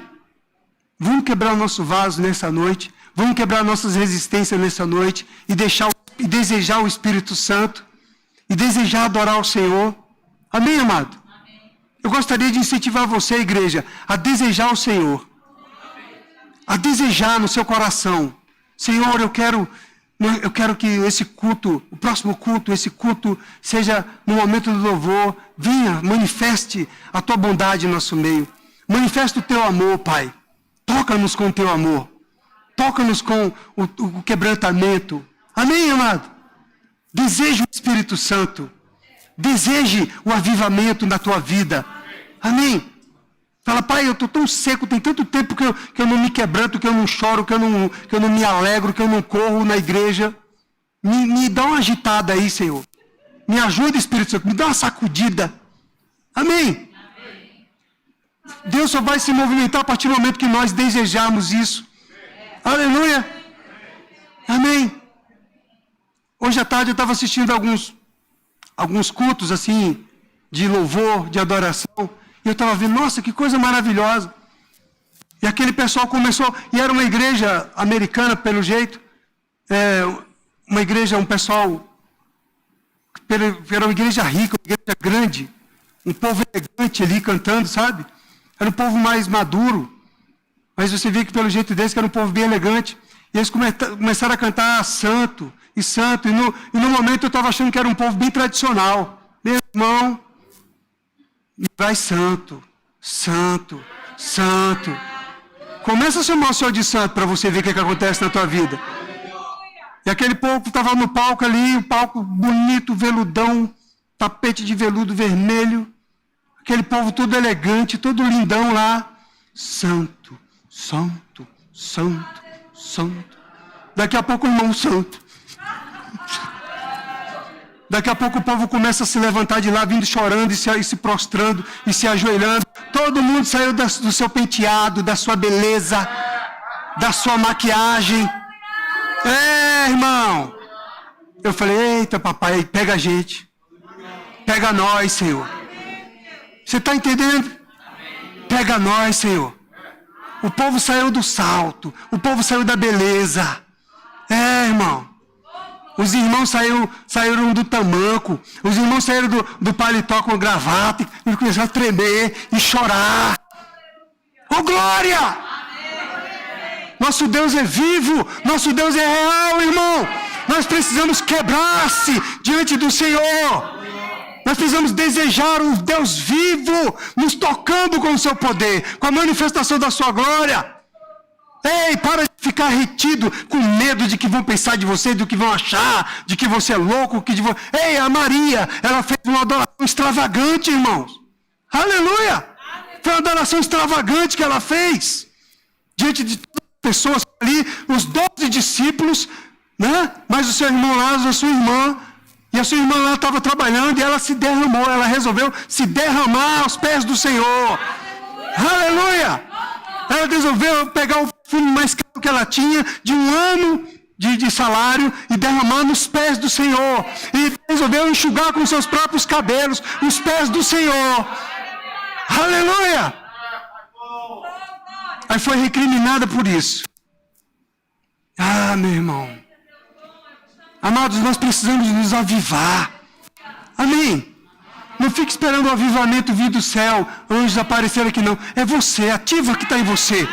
Vamos quebrar o nosso vaso nessa noite. Vamos quebrar nossas resistências nessa noite e desejar o Espírito Santo e desejar adorar o Senhor. Amém, amado? Eu gostaria de incentivar você, igreja, a desejar o Senhor. A desejar no seu coração. Senhor, eu quero que esse culto, o próximo culto, esse culto seja no momento do louvor. Venha, manifeste a tua bondade em nosso meio. Manifesta o teu amor, Pai. Toca-nos com o teu amor. Toca-nos com o quebrantamento. Amém, amado? Deseje o Espírito Santo. Deseje o avivamento na tua vida. Amém? Fala, Pai, eu estou tão seco, tem tanto tempo que eu não me quebranto, que eu não choro, que eu não me alegro, que eu não corro na igreja. Me dá uma agitada aí, Senhor. Me ajuda, Espírito Santo, me dá uma sacudida. Amém? Deus só vai se movimentar a partir do momento que nós desejarmos isso. Aleluia. Amém. Hoje à tarde eu estava assistindo alguns cultos assim, de louvor, de adoração. E eu estava vendo, nossa, que coisa maravilhosa. E aquele pessoal começou, e era uma igreja americana, pelo jeito. Uma igreja, um pessoal, era uma igreja rica, uma igreja grande. Um povo elegante ali cantando, sabe? Era um povo mais maduro. Mas você vê que pelo jeito deles, que era um povo bem elegante. E eles começaram a cantar santo e santo. E no momento eu estava achando que era um povo bem tradicional. Meu irmão, vai santo, santo, santo. Começa a chamar o Senhor de santo para você ver o que acontece na tua vida. E aquele povo que estava no palco ali, o palco bonito, veludão, tapete de veludo vermelho. Aquele povo todo elegante, todo lindão lá. Santo, santo, santo, santo. Daqui a pouco o irmão santo. Daqui a pouco o povo começa a se levantar de lá, vindo chorando e se prostrando e se ajoelhando. Todo mundo saiu do seu penteado, da sua beleza, da sua maquiagem. Irmão. Eu falei, eita papai, pega a gente. Pega nós, Senhor. Você está entendendo? Pega nós, Senhor. O povo saiu do salto. O povo saiu da beleza. Irmão. Os irmãos saíram do tamanco. Os irmãos saíram do paletó com gravata e começaram a tremer e chorar. Oh, glória! Nosso Deus é vivo. Nosso Deus é real, irmão. Nós precisamos quebrar-se diante do Senhor. Nós precisamos desejar um Deus vivo, nos tocando com o seu poder, com a manifestação da sua glória. Ei, para de ficar retido com medo de que vão pensar de você, do que vão achar, de que você é louco. Ei, a Maria, ela fez uma adoração extravagante, irmãos. Aleluia! Foi uma adoração extravagante que ela fez. Diante de todas as pessoas ali, os 12 discípulos, né? Mas o seu irmão Lázaro, a sua irmã, e a sua irmã lá estava trabalhando e ela se derramou, ela resolveu se derramar aos pés do Senhor. Aleluia! Ela resolveu pegar o perfume mais caro que ela tinha, de um ano de salário, e derramar nos pés do Senhor. E resolveu enxugar com seus próprios cabelos os pés do Senhor. Aleluia! Aí foi recriminada por isso. Ah, meu irmão. Amados, nós precisamos nos avivar. Amém? Não fique esperando o avivamento vir do céu, anjos aparecer aqui não. É você, ativa que está em você.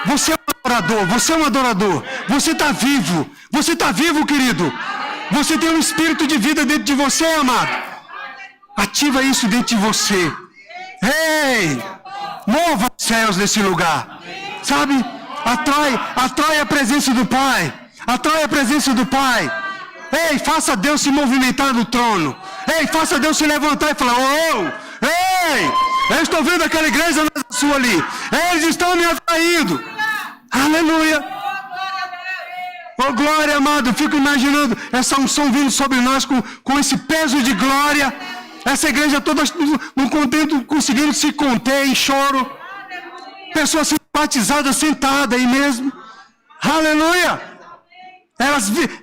Você é um adorador, você é um adorador. Você está vivo. Você está vivo, querido. Você tem um espírito de vida dentro de você, amado. Ativa isso dentro de você. Ei! Mova os céus nesse lugar. Sabe? Atrai a presença do Pai. Atrai a presença do Pai. Ei, faça Deus se movimentar no trono. Ei, faça Deus se levantar e falar: oh, ei, eu estou vendo aquela igreja sua ali. Eles estão me atraindo. Aleluia. Oh, glória, amado. Fico imaginando essa unção vindo sobre nós com esse peso de glória. Essa igreja toda não contendo, conseguindo se conter em choro. Pessoas sendo batizadas sentadas aí mesmo. Aleluia.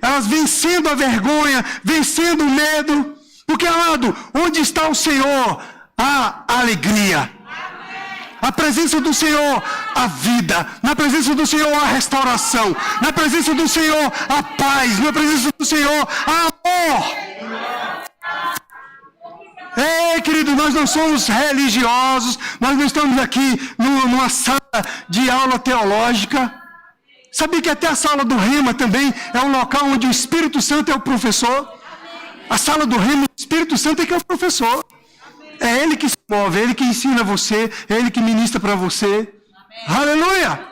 Elas vencendo a vergonha, vencendo o medo. Porque, amado, onde está o Senhor? Há alegria. A presença do Senhor, a vida. Na presença do Senhor, a restauração. Na presença do Senhor, a paz. Na presença do Senhor, amor. Ei, querido, nós não somos religiosos. Nós não estamos aqui numa sala de aula teológica. Sabia que até a sala do Rema também é um local onde o Espírito Santo é o professor? A sala do Rema, o Espírito Santo é que é o professor. É Ele que se move, é Ele que ensina você, é Ele que ministra para você. Amém. Aleluia!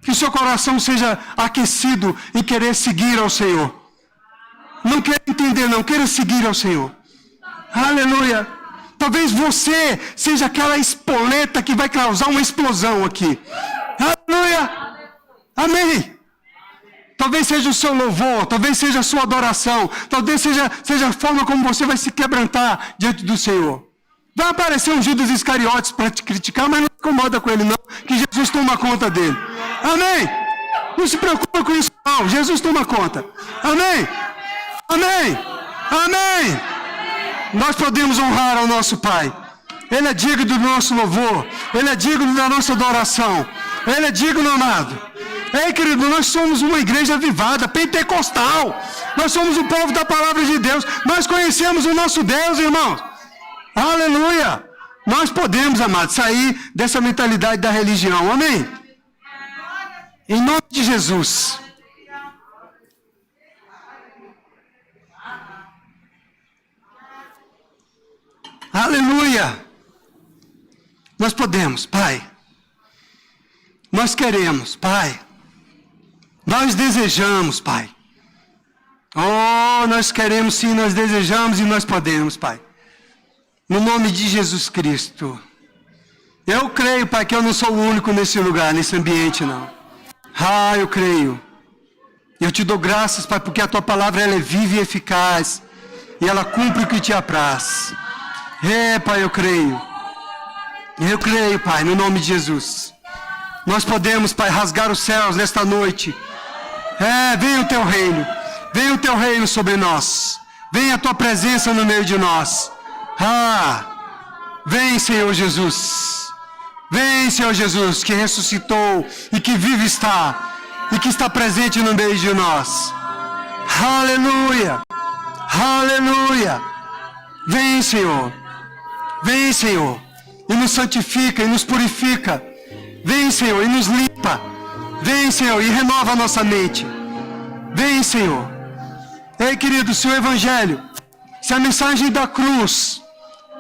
Que o seu coração seja aquecido em querer seguir ao Senhor. Não queira entender, não, queira seguir ao Senhor. Aleluia! Talvez você seja aquela espoleta que vai causar uma explosão aqui. Aleluia! Amém. Talvez seja o seu louvor, talvez seja a sua adoração, talvez seja a forma como você vai se quebrantar diante do Senhor. Vai aparecer um Judas Iscariotes para te criticar, mas não se incomoda com ele não, que Jesus toma conta dele. Amém. Não se preocupa com isso não, Jesus toma conta. Amém. Amém. Amém. Nós podemos honrar ao nosso Pai. Ele é digno do nosso louvor, Ele é digno da nossa adoração, Ele é digno, amado. Ei, querido, nós somos uma igreja avivada, pentecostal. Nós somos o povo da palavra de Deus. Nós conhecemos o nosso Deus, irmãos. Aleluia. Nós podemos, amados, sair dessa mentalidade da religião. Amém? Em nome de Jesus. Aleluia. Nós podemos, Pai. Nós queremos, Pai. Nós desejamos, Pai. Oh, nós queremos sim, nós desejamos e nós podemos, Pai. No nome de Jesus Cristo. Eu creio, Pai, que eu não sou o único nesse lugar, nesse ambiente, não. Ah, eu creio. Eu te dou graças, Pai, porque a Tua palavra ela é viva e eficaz. E ela cumpre o que te apraz. É, Pai, eu creio. Eu creio, Pai, no nome de Jesus. Nós podemos, Pai, rasgar os céus nesta noite. Venha o Teu reino. Venha o Teu reino sobre nós. Venha a Tua presença no meio de nós. Vem, Senhor Jesus. Vem, Senhor Jesus, que ressuscitou e que vive está. E que está presente no meio de nós. Aleluia. Aleluia. Vem, Senhor. Vem, Senhor. E nos santifica e nos purifica. Vem, Senhor, e nos limpa. Vem, Senhor, e renova a nossa mente. Vem, Senhor. Ei, querido, se o Evangelho, se a mensagem da cruz,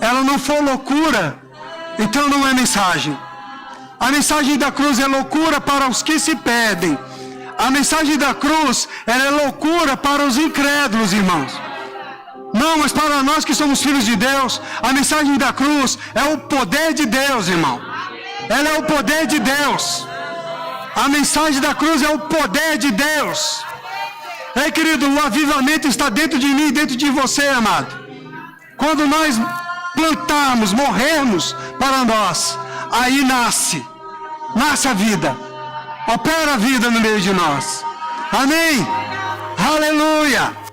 ela não for loucura, então não é mensagem. A mensagem da cruz é loucura para os que se perdem. A mensagem da cruz, ela é loucura para os incrédulos, irmãos. Não, mas para nós que somos filhos de Deus, a mensagem da cruz é o poder de Deus, irmão. Ela é o poder de Deus. A mensagem da cruz é o poder de Deus. Ei, querido, o avivamento está dentro de mim e dentro de você, amado. Quando nós plantarmos, morrermos para nós, aí nasce a vida. Opera a vida no meio de nós. Amém? Aleluia!